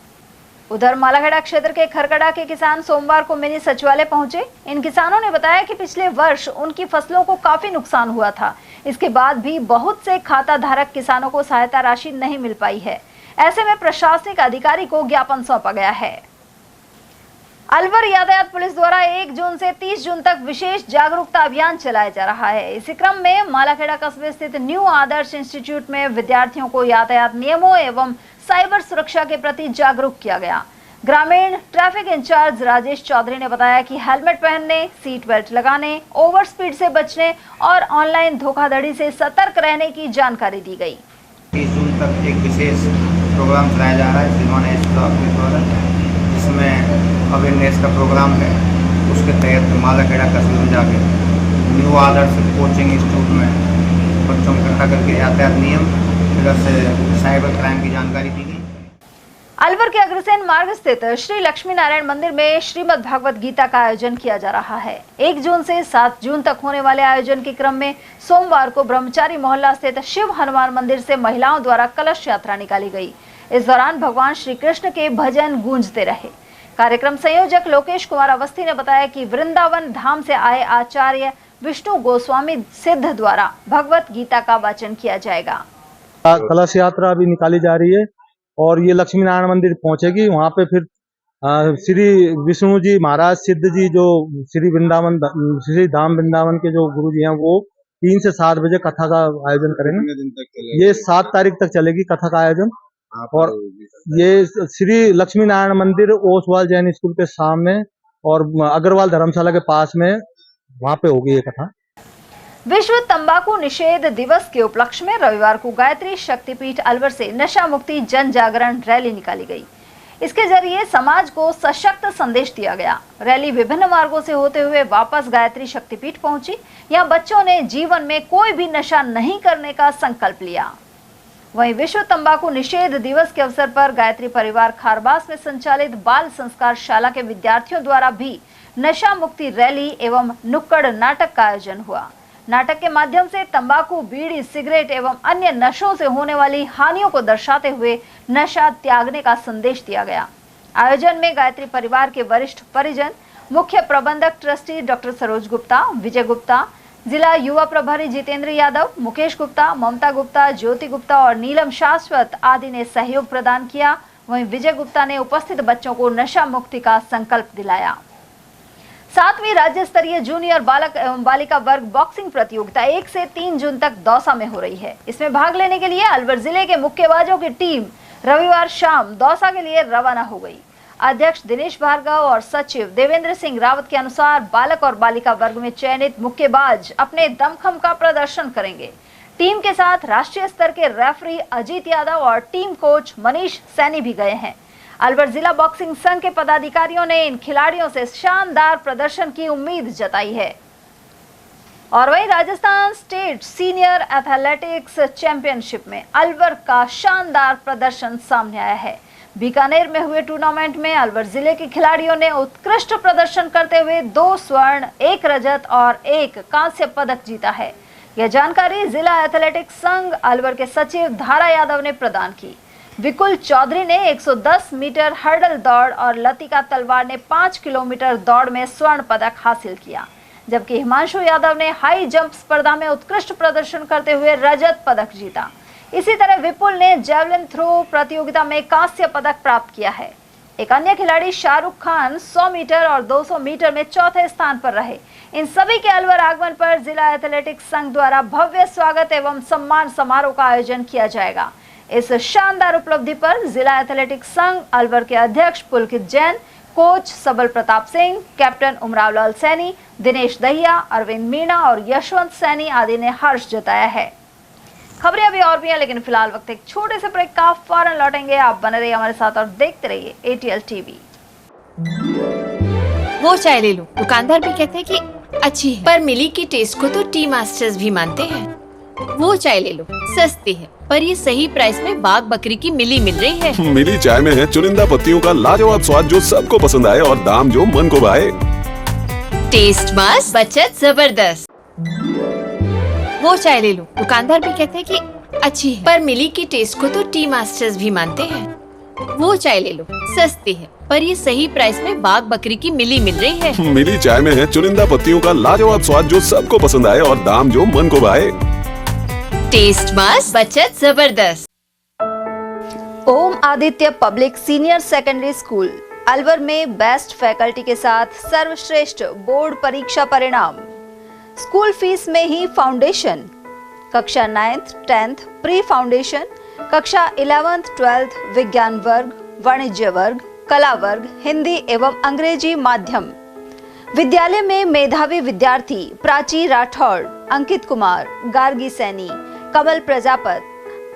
उधर मालाखेड़ा क्षेत्र के खरखड़ा के किसान सोमवार को मिनी सचिवालय पहुंचे। इन किसानों ने बताया कि पिछले वर्ष उनकी फसलों को काफी नुकसान हुआ था। इसके बाद भी बहुत से खाता धारक किसानों को सहायता राशि नहीं मिल पाई है। ऐसे में प्रशासनिक अधिकारी को ज्ञापन सौंपा गया है। अलवर यातायात पुलिस द्वारा 1 जून से 30 जून तक विशेष जागरूकता अभियान चलाया जा रहा है। इसी क्रम में मालाखेड़ा कस्बे स्थित न्यू आदर्श इंस्टीट्यूट में विद्यार्थियों को यातायात नियमों एवं साइबर सुरक्षा के प्रति जागरूक किया गया। ग्रामीण ट्रैफिक इंचार्ज राजेश चौधरी ने बताया कि हेलमेट पहनने, सीट बेल्ट लगाने, ओवर स्पीड से बचने और ऑनलाइन धोखाधड़ी से सतर्क रहने की जानकारी दी गई। 30 जून तक एक विशेष प्रोग्राम चलाया जा रहा है जिन्होंने इस ब्लॉक के द्वारा, जिसमें अवेयरनेस का प्रोग्राम है। उसके तहत मालाखेड़ा कस्बे में जाके न्यू आदर्श कोचिंग इंस्टीट्यूट में बच्चों को इकट्ठा करके यातायात नियम से साइबर क्राइम की जानकारी दी गई। अलवर के अग्रसेन मार्ग स्थित श्री लक्ष्मी नारायण मंदिर में श्रीमद् भागवत गीता का आयोजन किया जा रहा है। 1 जून से 7 जून तक होने वाले आयोजन के क्रम में सोमवार को ब्रह्मचारी मोहल्ला स्थित शिव हनुमान मंदिर से महिलाओं द्वारा कलश यात्रा निकाली गई। इस दौरान भगवान श्री कृष्ण के भजन गूंजते रहे। कार्यक्रम संयोजक लोकेश कुमार अवस्थी ने बताया कि वृंदावन धाम से आए आचार्य विष्णु गोस्वामी सिद्ध द्वारा भगवत गीता का वाचन किया जाएगा। कलश यात्रा अभी निकाली जा रही है और ये लक्ष्मी नारायण मंदिर पहुंचेगी। वहां पे फिर श्री विष्णु जी महाराज सिद्ध जी जो श्री धाम वृंदावन के जो गुरु जी हैं वो 3 से 7 बजे कथा का आयोजन करेंगे। ये 7 तारीख तक चलेगी कथा का आयोजन। और ये श्री लक्ष्मी नारायण मंदिर ओसवाल जैन स्कूल के सामने और अग्रवाल धर्मशाला के पास में वहां पे होगी ये कथा। विश्व तंबाकू निषेध दिवस के उपलक्ष्य में रविवार को गायत्री शक्तिपीठ अलवर से नशा मुक्ति जन जागरण रैली निकाली गई। इसके जरिए समाज को सशक्त संदेश दिया गया। रैली विभिन्न मार्गों से होते हुए वापस गायत्री शक्तिपीठ पहुंची। यहां बच्चों ने जीवन में कोई भी नशा नहीं करने का संकल्प लिया। वहीं विश्व तंबाकू निषेध दिवस के अवसर पर गायत्री परिवार खारबास में संचालित बाल संस्कार शाला के विद्यार्थियों द्वारा भी नशा मुक्ति रैली एवं नुक्कड़ नाटक का आयोजन हुआ। नाटक के माध्यम से तंबाकू, बीड़ी, सिगरेट एवं अन्य नशों से होने वाली हानियों को दर्शाते हुए नशा त्यागने का संदेश दिया गया। आयोजन में गायत्री परिवार के वरिष्ठ परिजन, मुख्य प्रबंधक ट्रस्टी डॉक्टर सरोज गुप्ता, विजय गुप्ता, जिला युवा प्रभारी जितेंद्र यादव, मुकेश गुप्ता, ममता गुप्ता, ज्योति गुप्ता और नीलम शाश्वत आदि ने सहयोग प्रदान किया। वहीं विजय गुप्ता ने उपस्थित बच्चों को नशा मुक्ति का संकल्प दिलाया। 7वीं राज्य स्तरीय जूनियर बालक एवं बालिका वर्ग बॉक्सिंग प्रतियोगिता 1 से 3 जून तक दौसा में हो रही है। इसमें भाग लेने के लिए अलवर जिले के मुक्केबाजों की टीम रविवार शाम दौसा के लिए रवाना हो गई। अध्यक्ष दिनेश भार्गव और सचिव देवेंद्र सिंह रावत के अनुसार बालक और बालिका वर्ग में चयनित मुक्केबाज अपने दमखम का प्रदर्शन करेंगे। टीम के साथ राष्ट्रीय स्तर के रेफरी अजीत यादव और टीम कोच मनीष सैनी भी गए हैं। अलवर जिला बॉक्सिंग संघ के पदाधिकारियों ने इन खिलाड़ियों से शानदार प्रदर्शन की उम्मीद जताई है। और वहीं Rajasthan state senior athletics championship में अलवर का शानदार प्रदर्शन सामने आया है। बीकानेर में हुए टूर्नामेंट में अलवर जिले के खिलाड़ियों ने उत्कृष्ट प्रदर्शन करते हुए 2 स्वर्ण, 1 रजत और 1 कांस्य पदक जीता है। यह जानकारी जिला एथलेटिक्स संघ अलवर के सचिव धारा यादव ने प्रदान की। विकुल चौधरी ने 110 मीटर हर्डल दौड़ और लतिका तलवार ने 5 किलोमीटर दौड़ में स्वर्ण पदक हासिल किया, जबकि हिमांशु यादव ने हाई जंप स्पर्धा में उत्कृष्ट प्रदर्शन करते हुए रजत पदक जीता। इसी तरह विपुल ने जैवलिन थ्रो प्रतियोगिता में कांस्य पदक प्राप्त किया है। एक अन्य खिलाड़ी शाहरुख खान 100 मीटर और 200 मीटर में चौथे स्थान पर रहे। इन सभी के अलवर आगमन पर जिला एथलेटिक्स संघ द्वारा भव्य स्वागत एवं सम्मान समारोह का आयोजन किया जाएगा। इस शानदार उपलब्धि पर जिला एथलेटिक्स संघ अलवर के अध्यक्ष पुलकित जैन, कोच सबल प्रताप सिंह, कैप्टन उमराव लाल सैनी, दिनेश दहिया, अरविंद मीणा और यशवंत सैनी आदि ने हर्ष जताया है। खबरें अभी और भी हैं, लेकिन फिलहाल वक्त एक छोटे से ब्रेक का, फौरन लौटेंगे। आप बने रहिए हमारे साथ और देखते रहिए ATL टीवी। वो चाय ले लो। दुकानदार भी कहते हैं कि अच्छी है, पर मिली की टेस्ट को तो टी मास्टर्स भी मानते हैं। वो चाय ले लो, सस्ती है, पर ये सही प्राइस में बाग बकरी की मिली मिल रही है। मिली चाय में है चुनिंदा पत्तियों का लाजवाब स्वाद जो सबको पसंद आए और दाम जो मन को भाए। टेस्ट मस्त, बचत जबरदस्त। वो चाय ले लो। दुकानदार भी कहते हैं कि अच्छी है, पर मिली की टेस्ट को तो टी मास्टर्स भी मानते हैं। वो चाय ले लो, सस्ती है, पर ये सही प्राइस में बाग बकरी की मिली मिल रही है। मिली चाय में है चुनिंदा पत्तियों का लाजवाब स्वाद जो सबको पसंद आए और दाम जो मन को भाए। टेस्ट मस्त, बचत जबरदस्त। Om Aditya public senior secondary school Alwar में बेस्ट फैकल्टी के साथ सर्वश्रेष्ठ बोर्ड परीक्षा परिणाम। स्कूल फीस में ही फाउंडेशन, कक्षा 9th 10th प्री फाउंडेशन, कक्षा 11th 12th विज्ञान वर्ग, वाणिज्य वर्ग, कला वर्ग, हिंदी एवं अंग्रेजी माध्यम। विद्यालय में मेधावी विद्यार्थी प्राची राठौड़, अंकित कुमार, गार्गी सैनी, कमल प्रजापत,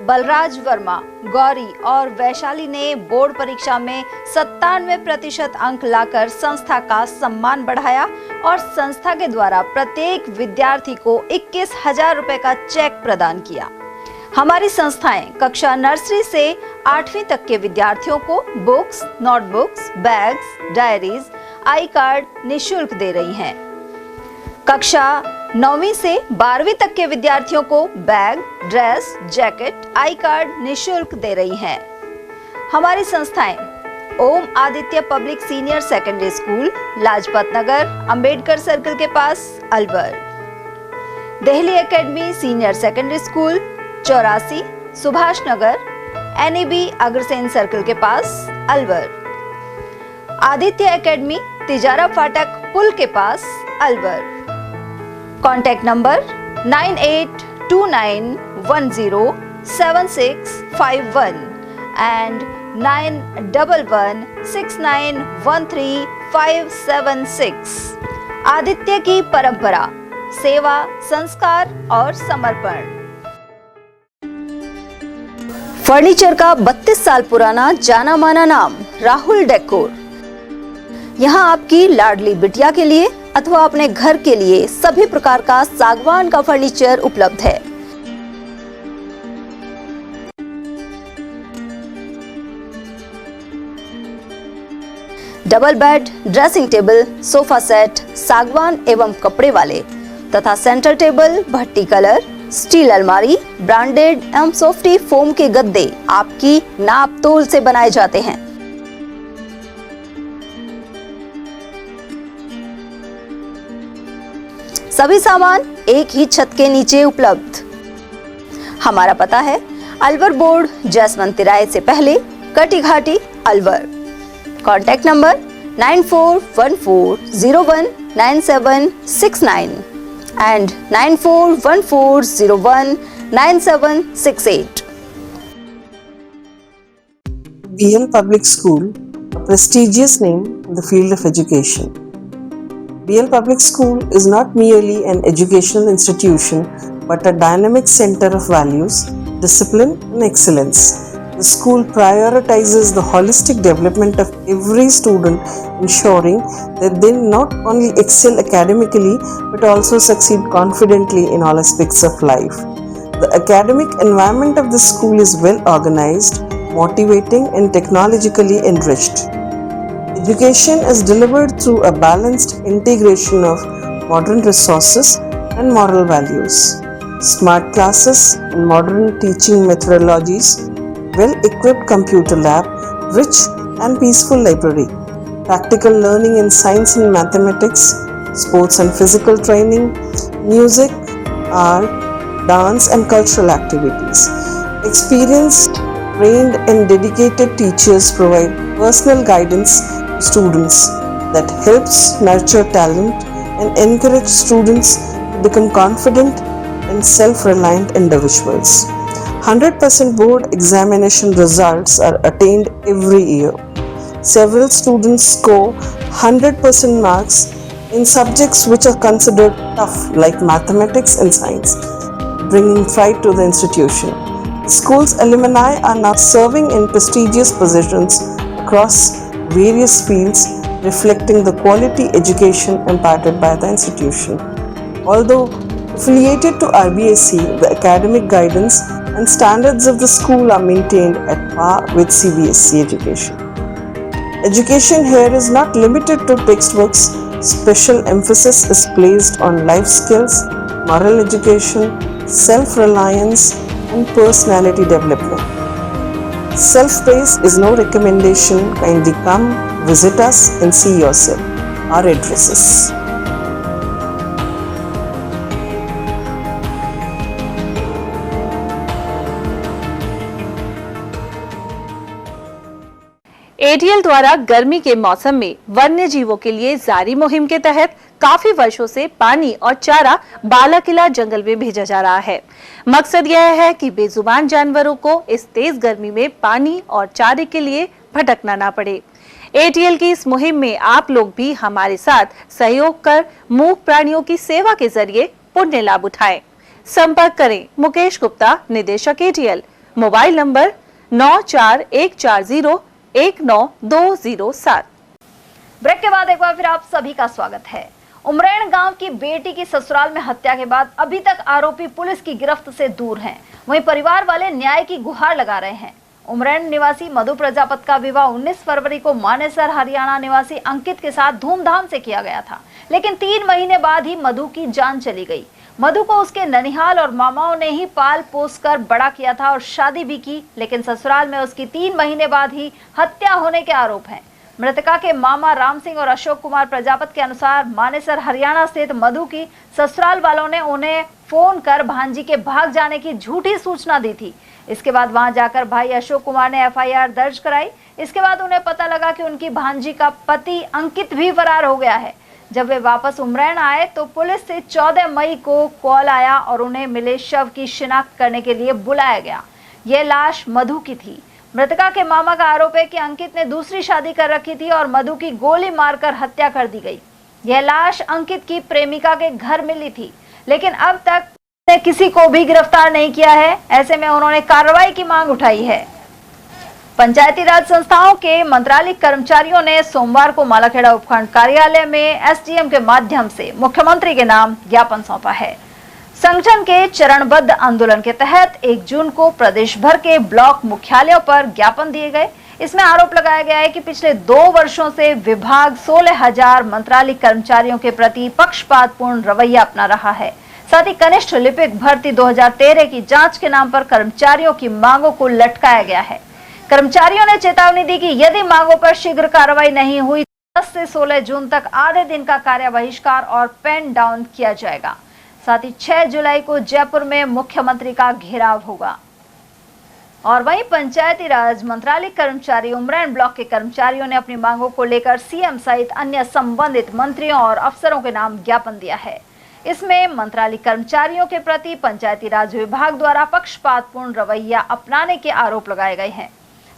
बलराज वर्मा, गौरी और वैशाली ने बोर्ड परीक्षा में 97% अंक लाकर संस्था का सम्मान बढ़ाया और संस्था के द्वारा प्रत्येक विद्यार्थी को 21,000 रुपए का चेक प्रदान किया। हमारी संस्थाएं कक्षा नर्सरी से 8वीं तक के विद्यार्थियों को बुक्स, नोटबुक्स, बैग्स, डायरीज, आई कार्ड निःशुल्क दे रही हैं। कक्षा 9वीं से 12वीं तक के विद्यार्थियों को bag, dress, jacket, I card निःशुल्क दे रही हैं। हमारी संस्थाएं Om Aditya public senior secondary school, Lajpat Nagar, Ambedkar circle के पास Alwar. Delhi academy senior secondary school, 84 Subhash Nagar, NEB Agrasen circle के पास अलवर। आदित्य एकेडमी तिजारा फाटक पुल के पास Alwar. Contact number 9829107651 and 9111691356। Aditya की परंपरा, सेवा, संस्कार और समर्पण। फर्नीचर का 32 साल पुराना जाना माना नाम राहुल डेकोर। यहाँ आपकी लाडली बिटिया के लिए अथवा अपने घर के लिए सभी प्रकार का सागवान का फर्नीचर उपलब्ध है। Double bed, dressing table, sofa set सागवान एवं कपड़े वाले तथा सेंटर टेबल, भट्टी कलर, स्टील अलमारी, ब्रांडेड एवं सॉफ्टी फोम के गद्दे आपकी नाप तोल से बनाए जाते हैं। सभी सामान एक ही छत के नीचे उपलब्ध। हमारा पता है अलवर बोर्ड, जैसमंत तिराहे से पहले, Kati Ghati, Alwar. Contact number 9414019769 and 9414019768। BL Public School, a prestigious name in the field of education. BL Public School is not merely an educational institution but a dynamic center of values, discipline and excellence. The school prioritizes the holistic development of every student, ensuring that they not only excel academically but also succeed confidently in all aspects of life. The academic environment of the school is well organized, motivating and technologically enriched. Education is delivered through a balanced integration of modern resources and moral values. Smart classes and modern teaching methodologies, well-equipped computer lab, rich and peaceful library, practical learning in science and mathematics, sports and physical training, music, art, dance and cultural activities. Experienced, trained and dedicated teachers provide personal guidance to students that helps nurture talent and encourage students to become confident and self-reliant individuals. 100% board examination results are attained every year. Several students score 100% marks in subjects which are considered tough like mathematics and science, bringing pride to the institution. The school's alumni are now serving in prestigious positions across various fields, reflecting the quality education imparted by the institution. Although affiliated to RBSE, the academic guidance and standards of the school are maintained at par with CBSE education. Education here is not limited to textbooks. Special emphasis is placed on life skills, moral education, self-reliance, and personality development. Self-praise is no recommendation. Kindly come, visit us and see yourself. Our addresses. ATL द्वारा गर्मी के मौसम में वन्य जीवों के लिए जारी मुहिम के तहत काफी वर्षों से पानी और चारा बालाकिला जंगल में भेजा जा रहा है। मकसद यह है कि बेजुबान जानवरों को इस तेज गर्मी में पानी और चारे के लिए भटकना ना पड़े। एटीएल की इस मुहिम में आप लोग भी हमारे साथ सहयोग कर मूक प्राणियों की सेवा के जरिए पुण्य लाभ उठाएं। संपर्क करें मुकेश गुप्ता, निदेशक एटीएल, मोबाइल नंबर 9414019207। ब्रेक के बाद एक बार फिर आप सभी का स्वागत है। उमरैन गांव की बेटी की ससुराल में हत्या के बाद अभी तक आरोपी पुलिस की गिरफ्त से दूर हैं। वहीं परिवार वाले न्याय की गुहार लगा रहे हैं। उमरैन निवासी मधु प्रजापत का विवाह 19 फरवरी को मानेसर हरियाणा निवासी अंकित के साथ धूमधाम से किया गया था, लेकिन 3 महीने बाद ही मधु की जान चली गई। मधु को उसके ननिहाल और मामाओं ने ही पाल पोस कर बड़ा किया था और शादी भी की, लेकिन ससुराल में उसकी 3 महीने बाद ही हत्या होने के आरोप हैं। मृतका के मामा राम सिंह और अशोक कुमार प्रजापत के अनुसार मानेसर हरियाणा स्थित मधु की ससुराल वालों ने उन्हें फोन कर भांजी के भाग जाने की झूठी सूचना दी थी। इसके बाद वहां जाकर भाई अशोक कुमार ने एफआईआर दर्ज कराई। इसके बाद उन्हें पता लगा कि उनकी भांजी का पति अंकित भी फरार हो गया है। जब वे वापस उमरैन आए तो पुलिस से 14 मई को कॉल आया और उन्हें मिले शव की शिनाख्त करने के लिए बुलाया गया। यह लाश मधु की थी। मृतका के मामा का आरोप है कि अंकित ने दूसरी शादी कर रखी थी और मधु की गोली मारकर हत्या कर दी गई। यह लाश अंकित की प्रेमिका के घर मिली थी, लेकिन अब तक ने किसी को भी गिरफ्तार नहीं किया है। ऐसे में उन्होंने कार्रवाई की मांग उठाई है। पंचायती राज संस्थाओं के मंत्रालयिक कर्मचारियों ने सोमवार को मालाखेड़ा उपखंड कार्यालय में एसडीएम के माध्यम से मुख्यमंत्री के नाम ज्ञापन सौंपा है। संगठन के चरणबद्ध आंदोलन के तहत 1 जून को प्रदेश भर के ब्लॉक मुख्यालयों पर ज्ञापन दिए गए। इसमें आरोप लगाया गया है कि पिछले 2 वर्षों से विभाग 16,000 मंत्रालयिक कर्मचारियों के प्रति पक्षपातपूर्ण रवैया अपना रहा है। साथ ही कनिष्ठ लिपिक भर्ती 2013 की जांच के नाम पर कर्मचारियों की मांगों को लटकाया गया है। कर्मचारियों ने चेतावनी दी कि यदि मांगों पर शीघ्र कार्रवाई नहीं हुई 10 से 16 जून तक आधे दिन का कार्य बहिष्कार और पेन डाउन किया जाएगा। साथ ही 6 जुलाई को जयपुर में मुख्यमंत्री का घेराव होगा। और वहीं पंचायती राज मंत्रालय कर्मचारी उमरैन ब्लॉक के कर्मचारियों ने अपनी मांगों को लेकर सीएम सहित अन्य संबंधित मंत्रियों और अफसरों के नाम ज्ञापन दिया है। इसमें मंत्रालय कर्मचारियों के प्रति पंचायती राज विभाग द्वारा पक्षपातपूर्ण रवैया अपनाने के आरोप लगाए गए हैं।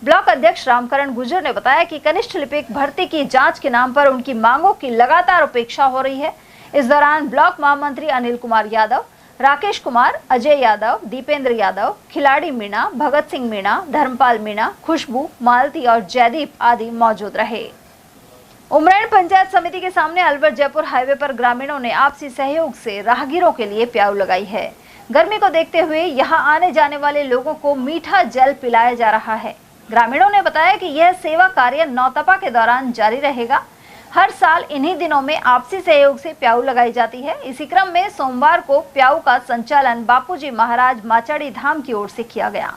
ब्लॉक अध्यक्ष रामकरण गुर्जर ने बताया कि कनिष्ठ लिपिक भर्ती की जांच के नाम पर उनकी मांगों की लगातार उपेक्षा हो रही है। इस दौरान ब्लॉक महामंत्री अनिल कुमार यादव, राकेश कुमार, अजय यादव, दीपेंद्र यादव, खिलाड़ी मीणा, भगत सिंह मीणा, धर्मपाल मीणा, खुशबू, मालती और जयदीप आदि मौजूद रहे। उमरैन पंचायत समिति के सामने अलवर जयपुर हाईवे पर ग्रामीणों ने आपसी सहयोग से राहगीरों के लिए प्याऊ लगाई है। गर्मी को देखते हुए यहां आने जाने वाले लोगों को मीठा जल पिलाया जा रहा है। ग्रामीणों ने बताया कि यह सेवा कार्य नौतपा के दौरान जारी रहेगा। हर साल इन्हीं दिनों में आपसी सहयोग से प्याऊ लगाई जाती है। इसी क्रम में सोमवार को प्याऊ का संचालन बापूजी महाराज माचाड़ी धाम की ओर से किया गया,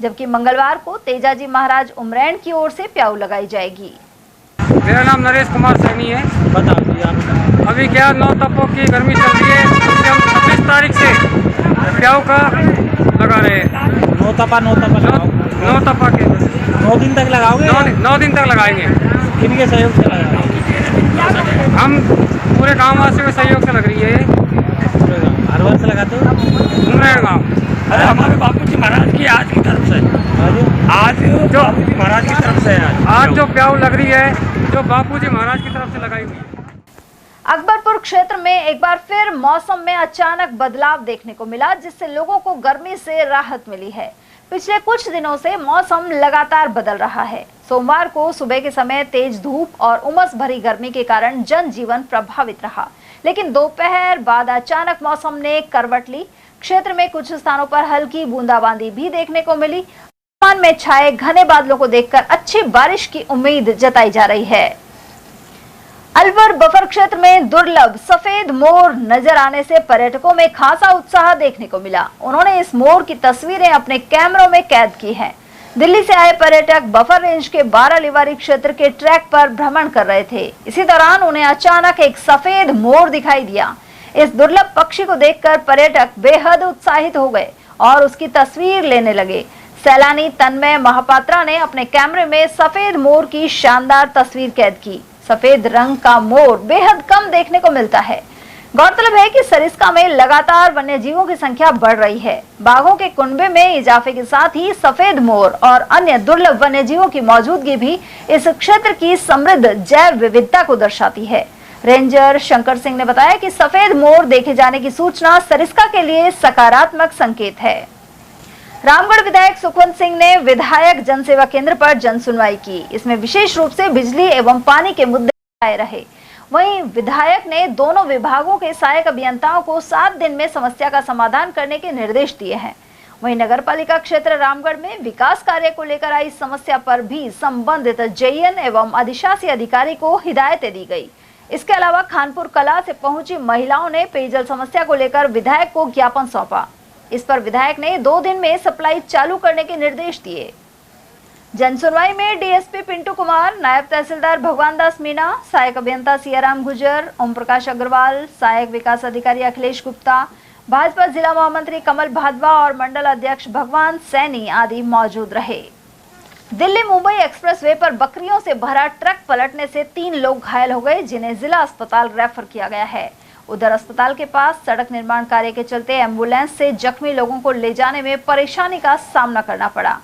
जबकि मंगलवार को तेजाजी महाराज उमरैन की ओर से प्याऊ लगाई जाएगी। मेरा नाम नरेश कुमार सैनी है। बता दीजिए। अभी क्या नौतपों की गर्मी चल रही है, इससे हम 26 तारीख से प्याऊ का लगा रहे हैं। नौतपा 9 दिन तक लगाओगे? 9 दिन तक लगाएंगे। किनके सहयोग से लगाएंगे? हम पूरे गाँव वासियों के सहयोग से लग रही है। हर वर्ष लगाते हो? उमरेड गाँव। अरे हमारे बापू जी महाराज की आज की तरफ से, आज जो बापू जी महाराज की तरफ से आज जो प्याऊ लग रही है, जो बापू जी महाराज की तरफ से लगाई हुई है। अकबरपुर क्षेत्र में एक बार फिर मौसम में अचानक बदलाव देखने को मिला, जिससे लोगों को गर्मी से राहत मिली है। पिछले कुछ दिनों से मौसम लगातार बदल रहा है। सोमवार को सुबह के समय तेज धूप और उमस भरी गर्मी के कारण जनजीवन प्रभावित रहा, लेकिन दोपहर बाद अचानक मौसम ने करवट ली। क्षेत्र में कुछ स्थानों पर हल्की बूंदाबांदी भी देखने को मिली। आसमान में छाए घने बादलों को देखकर अच्छी बारिश की उम्मीद जताई जा रही है। अलवर बफर क्षेत्र में दुर्लभ सफेद मोर नजर आने से पर्यटकों में खासा उत्साह देखने को मिला। उन्होंने इस मोर की तस्वीरें अपने कैमरों में कैद की हैं। दिल्ली से आए पर्यटक बफर रेंज के 12 लिवारी क्षेत्र के ट्रैक पर भ्रमण कर रहे थे। इसी दौरान उन्हें अचानक एक सफेद मोर दिखाई दिया। इस दुर्लभ पक्षी को देखकर पर्यटक बेहद उत्साहित हो गए और उसकी तस्वीर लेने लगे। सैलानी तन्मय महापात्रा ने अपने कैमरे में सफेद मोर की शानदार तस्वीर कैद की। सफेद रंग का मोर बेहद कम देखने को मिलता है। गौरतलब है कि सरिस्का में लगातार वन्य जीवों की संख्या बढ़ रही है। बाघों के कुनबे में इजाफे के साथ ही सफेद मोर और अन्य दुर्लभ वन्य जीवों की मौजूदगी भी इस क्षेत्र की समृद्ध जैव विविधता को दर्शाती है। रेंजर शंकर सिंह ने बताया कि सफेद मोर देखे जाने की सूचना सरिस्का के लिए सकारात्मक संकेत है। रामगढ़ विधायक सुखवंत सिंह ने विधायक जनसेवा केंद्र पर जन सुनवाई की। इसमें विशेष रूप से बिजली एवं पानी के मुद्दे आए रहे। वहीं विधायक ने दोनों विभागों के सहायक अभियंताओं को 7 दिन में समस्या का समाधान करने के निर्देश दिए हैं। वहीं नगरपालिका क्षेत्र रामगढ़ में विकास कार्य को लेकर आई समस्या पर भी संबंधित जेईएन एवं अधिशासी अधिकारी को हिदायतें दी गई। इसके अलावा खानपुर कला से पहुंची महिलाओं ने पेयजल समस्या को लेकर विधायक को ज्ञापन सौंपा। इस पर विधायक ने 2 दिन में सप्लाई चालू करने के निर्देश दिए। जनसुनवाई में डीएसपी पिंटू कुमार, नायब तहसीलदार भगवान दास मीणा, सहायक अभियंता सियाराम गुजर, ओम प्रकाश अग्रवाल, सहायक विकास अधिकारी अखिलेश गुप्ता, भाजपा जिला महामंत्री कमल भादवा और मंडल अध्यक्ष भगवान सैनी आदि मौजूद रहे। दिल्ली मुंबई एक्सप्रेसवे पर बकरियों से भरा ट्रक पलटने से 3 लोग घायल हो गए, जिन्हें जिला अस्पताल रेफर किया गया है। उधर अस्पताल के पास सड़क निर्माण कार्य के चलते एम्बुलेंस से जख्मी लोगों को ले जाने में परेशानी का सामना करना पड़ा।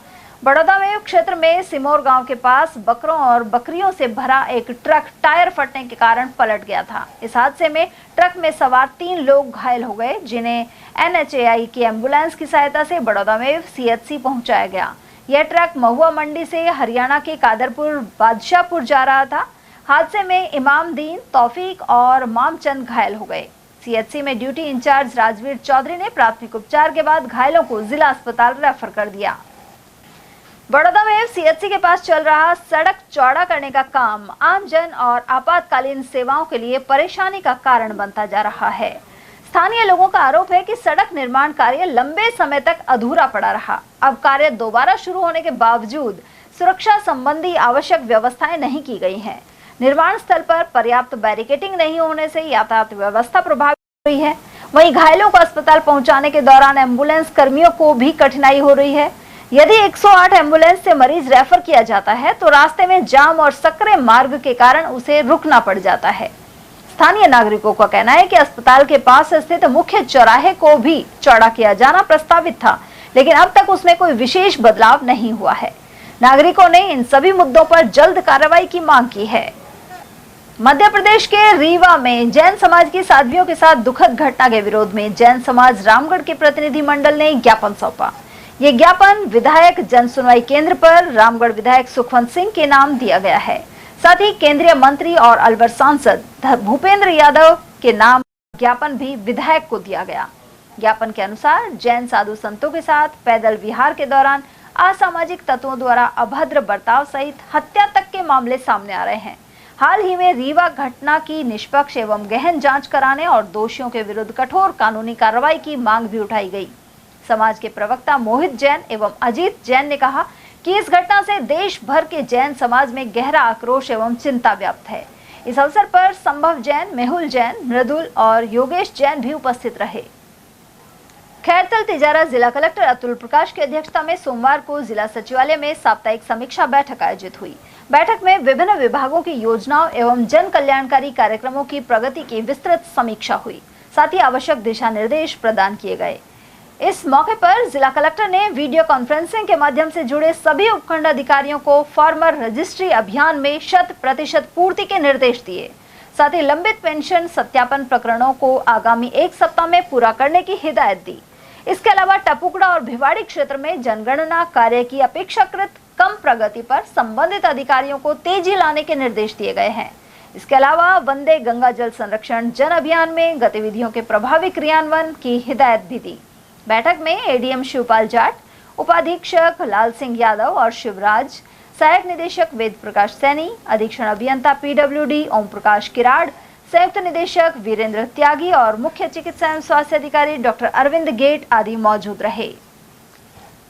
बड़ौदा में क्षेत्र में सिमोर गांव के पास बकरों और बकरियों से भरा एक ट्रक टायर फटने के कारण पलट गया था। इस हादसे में ट्रक में सवार 3 लोग घायल हो गए, जिन्हें NHAI की एम्बुलेंस की सहायता से बड़ौदा में CHC पहुंचाया गया। यह ट्रक महुआ मंडी से हरियाणा के कादरपुर बादशाहपुर जा रहा था। हादसे में इमामदीन, तौफीक और मामचंद घायल हो गए। CHC में ड्यूटी इंचार्ज राजवीर चौधरी ने प्राथमिक उपचार के बाद घायलों को जिला अस्पताल रेफर कर दिया। बड़ौदा में CHC के पास चल रहा सड़क चौड़ा करने का काम आमजन और आपातकालीन सेवाओं के लिए परेशानी का कारण बनता जा रहा है। स्थानीय लोगों का आरोप है कि सड़क निर्माण कार्य लंबे समय तक अधूरा पड़ा रहा। अब कार्य दोबारा शुरू होने के बावजूद सुरक्षा संबंधी आवश्यक व्यवस्थाएं नहीं की गई हैं। निर्माण स्थल पर पर्याप्त बैरिकेडिंग नहीं होने से यातायात व्यवस्था प्रभावित हुई है। वहीं घायलों को अस्पताल पहुंचाने के दौरान एम्बुलेंस कर्मियों को भी कठिनाई हो रही है। यदि 108 एम्बुलेंस से मरीज रेफर किया जाता है तो रास्ते में जाम और सकरे मार्ग के कारण उसे रुकना पड़ जाता है। स्थानीय नागरिकों का कहना है कि अस्पताल के पास स्थित मुख्य चौराहे को भी चौड़ा किया जाना प्रस्तावित था, लेकिन अब तक उसमें कोई विशेष बदलाव नहीं हुआ है। नागरिकों ने इन सभी मुद्दों पर जल्द कार्रवाई की मांग की है। मध्य प्रदेश के रीवा में जैन समाज की साध्वियों के साथ दुखद घटना के विरोध में जैन समाज रामगढ़ के प्रतिनिधि मंडल ने ज्ञापन सौंपा। ये ज्ञापन विधायक जन सुनवाई केंद्र पर रामगढ़ विधायक सुखवंत सिंह के नाम दिया गया है। साथ ही केंद्रीय मंत्री और अलवर सांसद भूपेंद्र यादव के नाम ज्ञापन भी विधायक को दिया गया। ज्ञापन के अनुसार जैन साधु संतों के साथ पैदल विहार के दौरान असामाजिक तत्वों द्वारा अभद्र बर्ताव सहित हत्या तक के मामले सामने आ रहे हैं। हाल ही में रीवा घटना की निष्पक्ष एवं गहन जांच कराने और दोषियों के विरुद्ध कठोर कानूनी कार्रवाई की मांग भी उठाई गई। समाज के प्रवक्ता मोहित जैन एवं अजीत जैन ने कहा कि इस घटना से देश भर के जैन समाज में गहरा आक्रोश एवं चिंता व्याप्त है। इस अवसर पर संभव जैन, मेहुल जैन, मृदुल और योगेश जैन भी उपस्थित रहे। खैरतल तिजारा जिला कलेक्टर अतुल प्रकाश की अध्यक्षता में सोमवार को जिला सचिवालय में साप्ताहिक समीक्षा बैठक आयोजित हुई। बैठक में विभिन्न विभागों की योजनाओं एवं जन कल्याणकारी कार्यक्रमों की प्रगति की विस्तृत समीक्षा हुई, साथ ही आवश्यक दिशा निर्देश प्रदान किए गए। इस मौके पर जिला कलेक्टर ने वीडियो कॉन्फ्रेंसिंग के माध्यम से जुड़े सभी उपखंड अधिकारियों को फार्मर रजिस्ट्री अभियान में 100% पूर्ति के निर्देश दिए। साथ ही लंबित पेंशन सत्यापन प्रकरणों को आगामी 1 सप्ताह में पूरा करने की हिदायत दी। इसके अलावा टपुकड़ा और भिवाड़ी क्षेत्र में जनगणना कार्य की अपेक्षाकृत कम प्रगति पर संबंधित अधिकारियों को तेजी लाने के निर्देश दिए गए हैं। इसके अलावा वंदे गंगा जल संरक्षण जन अभियान में गतिविधियों के प्रभावी क्रियान्वयन की हिदायत भी दी। बैठक में एडीएम शिवपाल जाट, उपाधीक्षक लाल सिंह यादव और शिवराज, सहायक निदेशक वेद प्रकाश सैनी, अधीक्षण अभियंता पीडब्ल्यूडी ओम प्रकाश किराड़, संयुक्त निदेशक वीरेंद्र त्यागी और मुख्य चिकित्सा एवं स्वास्थ्य अधिकारी डॉक्टर अरविंद गेट आदि मौजूद रहे।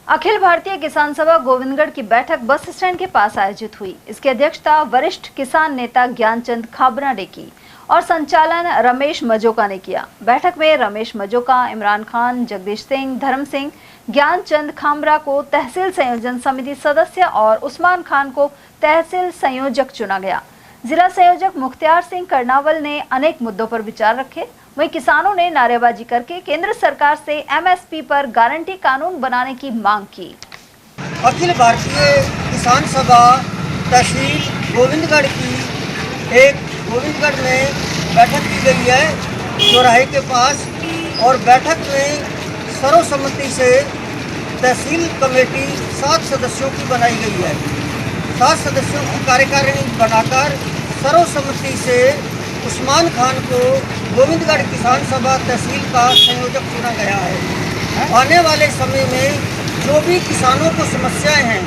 अखिल भारतीय किसान सभा गोविंदगढ़ की बैठक बस स्टैंड के पास आयोजित हुई। इसकी अध्यक्षता वरिष्ठ किसान नेता ज्ञानचंद खाबरा ने की और संचालन रमेश मजोका ने किया। बैठक में रमेश मजोका, इमरान खान, जगदीश सिंह, धर्म सिंह, ज्ञानचंद खाबरा को तहसील संयोजन समिति सदस्य और उस्मान खान को तहसील संयोजक चुना गया। जिला संयोजक मुख्तियार सिंह कर्नावल ने अनेक मुद्दों पर विचार रखे। वहीं किसानों ने नारेबाजी करके केंद्र सरकार से एमएसपी पर गारंटी कानून बनाने की मांग की। अखिल भारतीय किसान सभा तहसील गोविंदगढ़ की गोविंदगढ़ में बैठक की गई है चौराहे के पास, और बैठक में सर्वसम्मति से तहसील कमेटी 7 सदस्यों की बनाई गई है। 7 सदस्यों की कार्यकारिणी बनाकर सर्वसम्मति से उस्मान खान को गोविंदगढ़ किसान सभा तहसील का संयोजक चुना गया है। आने वाले समय में जो भी किसानों को समस्याएं हैं,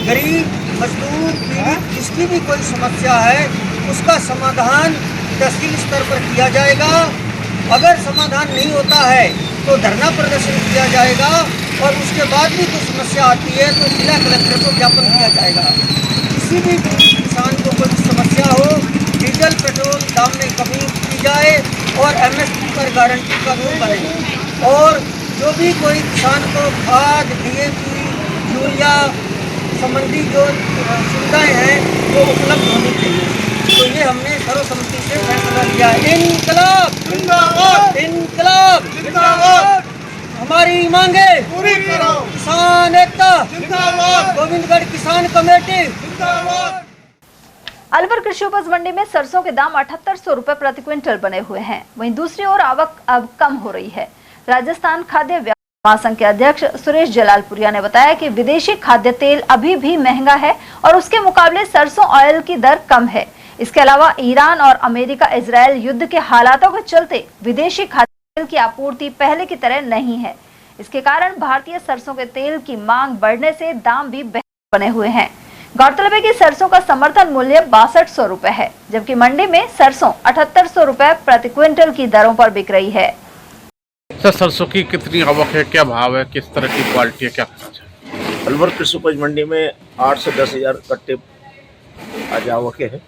गरीब, मजदूर, पीड़ित, जिसकी भी कोई समस्या है उसका समाधान तहसील स्तर पर किया जाएगा। अगर समाधान नहीं होता है तो धरना प्रदर्शन किया जाएगा और उसके बाद भी कोई समस्या आती है तो जिला कलेक्टर को ज्ञापन दिया जाएगा। किसी भी किसान को कोई समस्या हो, डीजल पेट्रोल दाम में कमी की जाए और एमएसपी पर गारंटी कानून बने, और जो भी कोई किसान को खाद, डीएपी, यूरिया संबंधी जो सुविधाएं हैं वो उपलब्ध होनी चाहिए। तो ये हमने सर्वसम्मति से फैसला किया। इनकलाब जिंदाबाद, इनकलाब जिंदाबाद, हमारी मांगे पूरी करो, किसान एकता जिंदाबाद, गोविंदगढ़ किसान कमेटी जिंदाबाद। अलवर कृषि उपज मंडी में सरसों के दाम 7800 रुपए प्रति क्विंटल बने हुए हैं। वहीं दूसरी ओर आवक अब कम हो रही है। राजस्थान खाद्य व्यापार महासंघ के अध्यक्ष सुरेश जलालपुरिया ने बताया कि विदेशी खाद्य तेल अभी भी महंगा है और उसके मुकाबले सरसों ऑयल की दर कम है। इसके अलावा ईरान और अमेरिका इजरायल युद्ध के हालातों के चलते विदेशी खाद्य तेल की आपूर्ति पहले की तरह नहीं है। इसके कारण भारतीय सरसों के तेल की मांग बढ़ने से दाम भी बेहतर बने हुए हैं। गौरतलब है कि सरसों का समर्थन मूल्य 6200 रुपए है, जबकि मंडी में सरसों 7800 रुपए प्रति क्विंटल की दरों पर बिक रही है। सर, सरसों की कितनी आवक है, क्या भाव है, किस तरह की क्वालिटी है, क्या है? अलवर कृषि उपज मंडी में 8 से 10 हज़ार कट्टे आज आवक है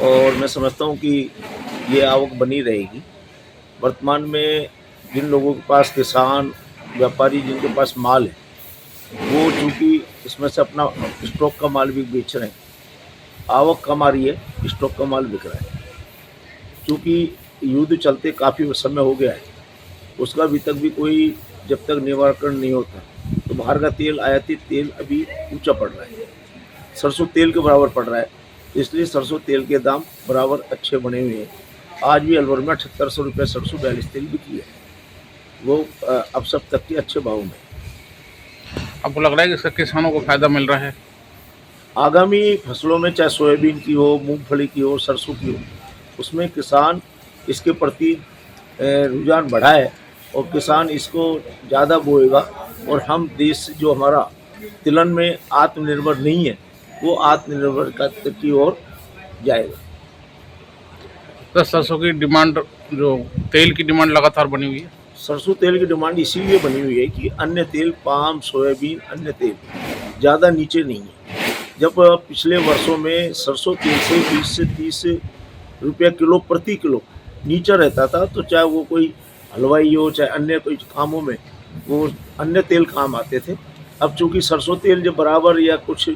और मैं समझता हूँ कि ये आवक बनी रहेगी। वर्तमान में जिन लोगों के पास, किसान, व्यापारी जिनके पास माल है, वो चूँकि इसमें से अपना स्टॉक का माल भी बेच रहे हैं, आवक कम आ रही है, स्टॉक का माल बिक रहा है। चूँकि युद्ध चलते काफ़ी समय हो गया है, उसका अभी तक भी कोई जब तक निवारण नहीं होता तो बाहर का तेल, आयातित तेल अभी ऊंचा पड़ रहा है, सरसों तेल के बराबर पड़ रहा है। इसलिए सरसों तेल के दाम बराबर अच्छे बने हुए हैं। आज भी अलवर में 7800 रुपये सरसों 42 तेल बिकी है, वो अब सब तक के अच्छे भाव में। आपको लग रहा है कि इसका किसानों को फायदा मिल रहा है? आगामी फसलों में चाहे सोयाबीन की हो, मूंगफली की हो, सरसों की हो, उसमें किसान इसके प्रति रुझान बढ़ा है और किसान इसको ज़्यादा बोएगा और हम देश जो हमारा तिलहन में आत्मनिर्भर नहीं है वो आत्मनिर्भर की ओर जाएगा। तो सरसों की डिमांड, जो तेल की डिमांड लगातार बनी हुई है। सरसों तेल की डिमांड इसीलिए बनी हुई है कि अन्य तेल, पाम, सोयाबीन, अन्य तेल ज़्यादा नीचे नहीं है। जब पिछले वर्षों में सरसों तेल से 20 से 30 रुपये किलो प्रति किलो नीचे रहता था, तो चाहे वो कोई हलवाई हो, चाहे अन्य कोई कामों में वो अन्य तेल काम आते थे। अब चूंकि सरसों तेल जब बराबर या कुछ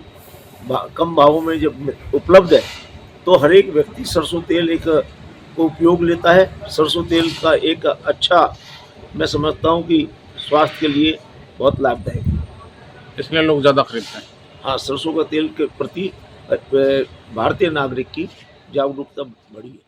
कम भावों में जब उपलब्ध है तो हर एक व्यक्ति सरसों तेल एक को उपयोग लेता है। सरसों तेल का एक अच्छा, मैं समझता हूँ कि स्वास्थ्य के लिए बहुत लाभदायक है, इसलिए लोग ज़्यादा खरीदते हैं। हाँ, सरसों का तेल के प्रति भारतीय नागरिक की जागरूकता बढ़ी है।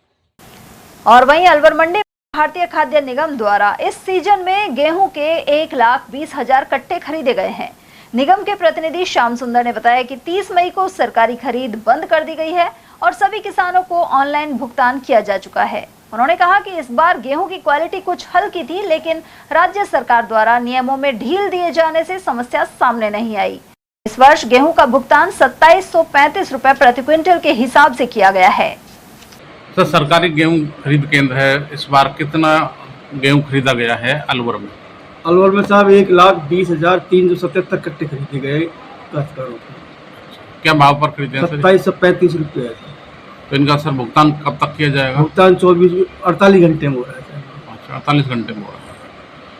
और वहीं अलवर मंडी भारतीय खाद्य निगम द्वारा इस सीजन में गेहूं के 1,20,000 कट्टे खरीदे गए हैं। निगम के प्रतिनिधि श्याम सुंदर ने बताया कि 30 मई को सरकारी खरीद बंद कर दी गई है और सभी किसानों को ऑनलाइन भुगतान किया जा चुका है। उन्होंने कहा कि इस बार गेहूं की क्वालिटी कुछ हल्की थी, लेकिन राज्य सरकार द्वारा नियमों में ढील दिए जाने से समस्या सामने नहीं आई। इस वर्ष गेहूं का भुगतान 2735 रुपए प्रति क्विंटल के हिसाब से किया गया है। सर, सरकारी गेहूं खरीद केंद्र है, इस बार कितना गेहूं खरीदा गया है अलवर में? अलवर में साहब 1,20,377 कट्टे खरीदे गए काश्तकारों को। क्या भाव पर खरीदे? 2735 रुपये। तो इनका सर भुगतान कब तक किया जाएगा? भुगतान 48 घंटे में हो रहा है। अच्छा, 48 घंटे में हो रहा है।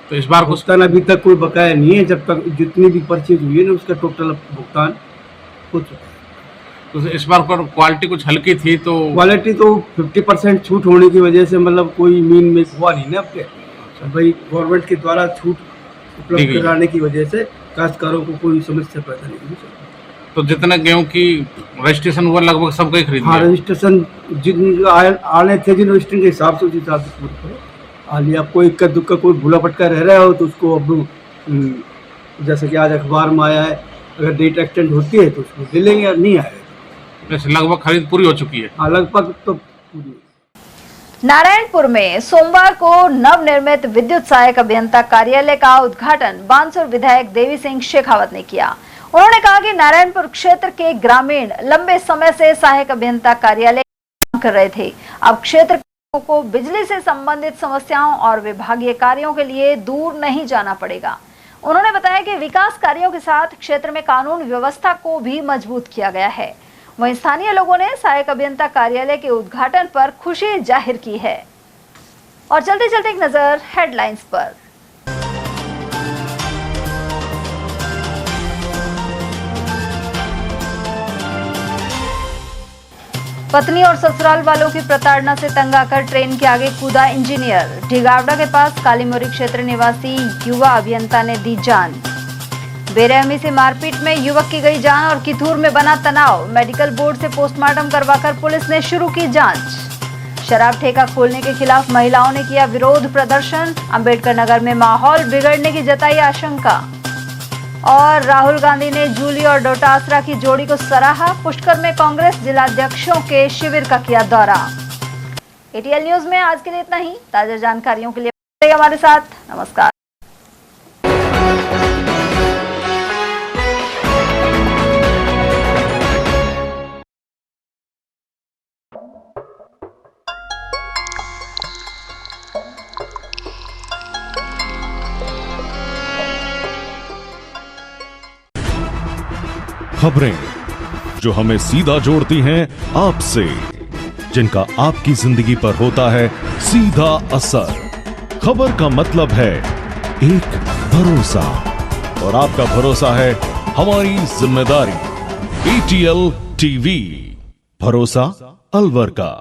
तो इस बार भुगतान अभी तक कोई बकाया नहीं है, जब तक जितनी भी परचेज हुई है ना उसका टोटल भुगतान हो चुका है। तो इस बार क्वालिटी कुछ हल्की थी, तो क्वालिटी तो 50% छूट होने की वजह से मतलब कोई मीन में हुआ नहीं ना आपके भाई, गवर्नमेंट के द्वारा छूट उपलब्ध कराने की वजह से काश्तकारों को कोई समस्या पैदा नहीं हुई। तो जितने गेहूं की रजिस्ट्रेशन हुआ लगभग सब कोई खरीद? हाँ, रजिस्ट्रेशन जिन आने थे जिन रजिस्ट्रेशन के हिसाब से उस हिसाब से आ लिया। कोई इक्का दुक्का कोई भूला पटका रह रहा हो तो उसको अब जैसे कि आज अखबार में आया है, अगर डेट एक्सटेंड होती है तो उसको ले लेंगे, नहीं आएगा। वैसे लगभग खरीद पूरी हो चुकी है? हाँ, लगभग तो पूरी। नारायणपुर में सोमवार को नवनिर्मित विद्युत सहायक अभियंता कार्यालय का उद्घाटन बानसूर विधायक देवी सिंह शेखावत ने किया। उन्होंने कहा कि नारायणपुर क्षेत्र के ग्रामीण लंबे समय से सहायक अभियंता कार्यालय काम कर रहे थे। अब क्षेत्र को बिजली से संबंधित समस्याओं और विभागीय कार्यों के लिए दूर नहीं जाना पड़ेगा। उन्होंने बताया कि विकास कार्यों के साथ क्षेत्र में कानून व्यवस्था को भी मजबूत किया गया है। वहीं स्थानीय लोगों ने सहायक अभियंता कार्यालय के उद्घाटन पर खुशी जाहिर की है। और चलते चलते एक नजर हेडलाइंस पर। पत्नी और ससुराल वालों की प्रताड़ना से तंग आकर ट्रेन के आगे कूदा इंजीनियर। ढिगावड़ा के पास कालीमोरी क्षेत्र निवासी युवा अभियंता ने दी जान। बेरहमी से मारपीट में युवक की गई जान और किथूर में बना तनाव। मेडिकल बोर्ड से पोस्टमार्टम करवाकर पुलिस ने शुरू की जांच। शराब ठेका खोलने के खिलाफ महिलाओं ने किया विरोध प्रदर्शन। अंबेडकर नगर में माहौल बिगड़ने की जताई आशंका। और राहुल गांधी ने जूली और डोटासरा की जोड़ी को सराहा। पुष्कर में कांग्रेस जिलाध्यक्षों के शिविर का किया दौरा। एटीएल न्यूज में आज के लिए इतना ही। ताजा जानकारियों के लिए हमारे साथ। नमस्कार। खबरें जो हमें सीधा जोड़ती हैं आपसे, जिनका आपकी जिंदगी पर होता है सीधा असर। खबर का मतलब है एक भरोसा, और आपका भरोसा है हमारी जिम्मेदारी। एटीएल टीवी, भरोसा अलवर का।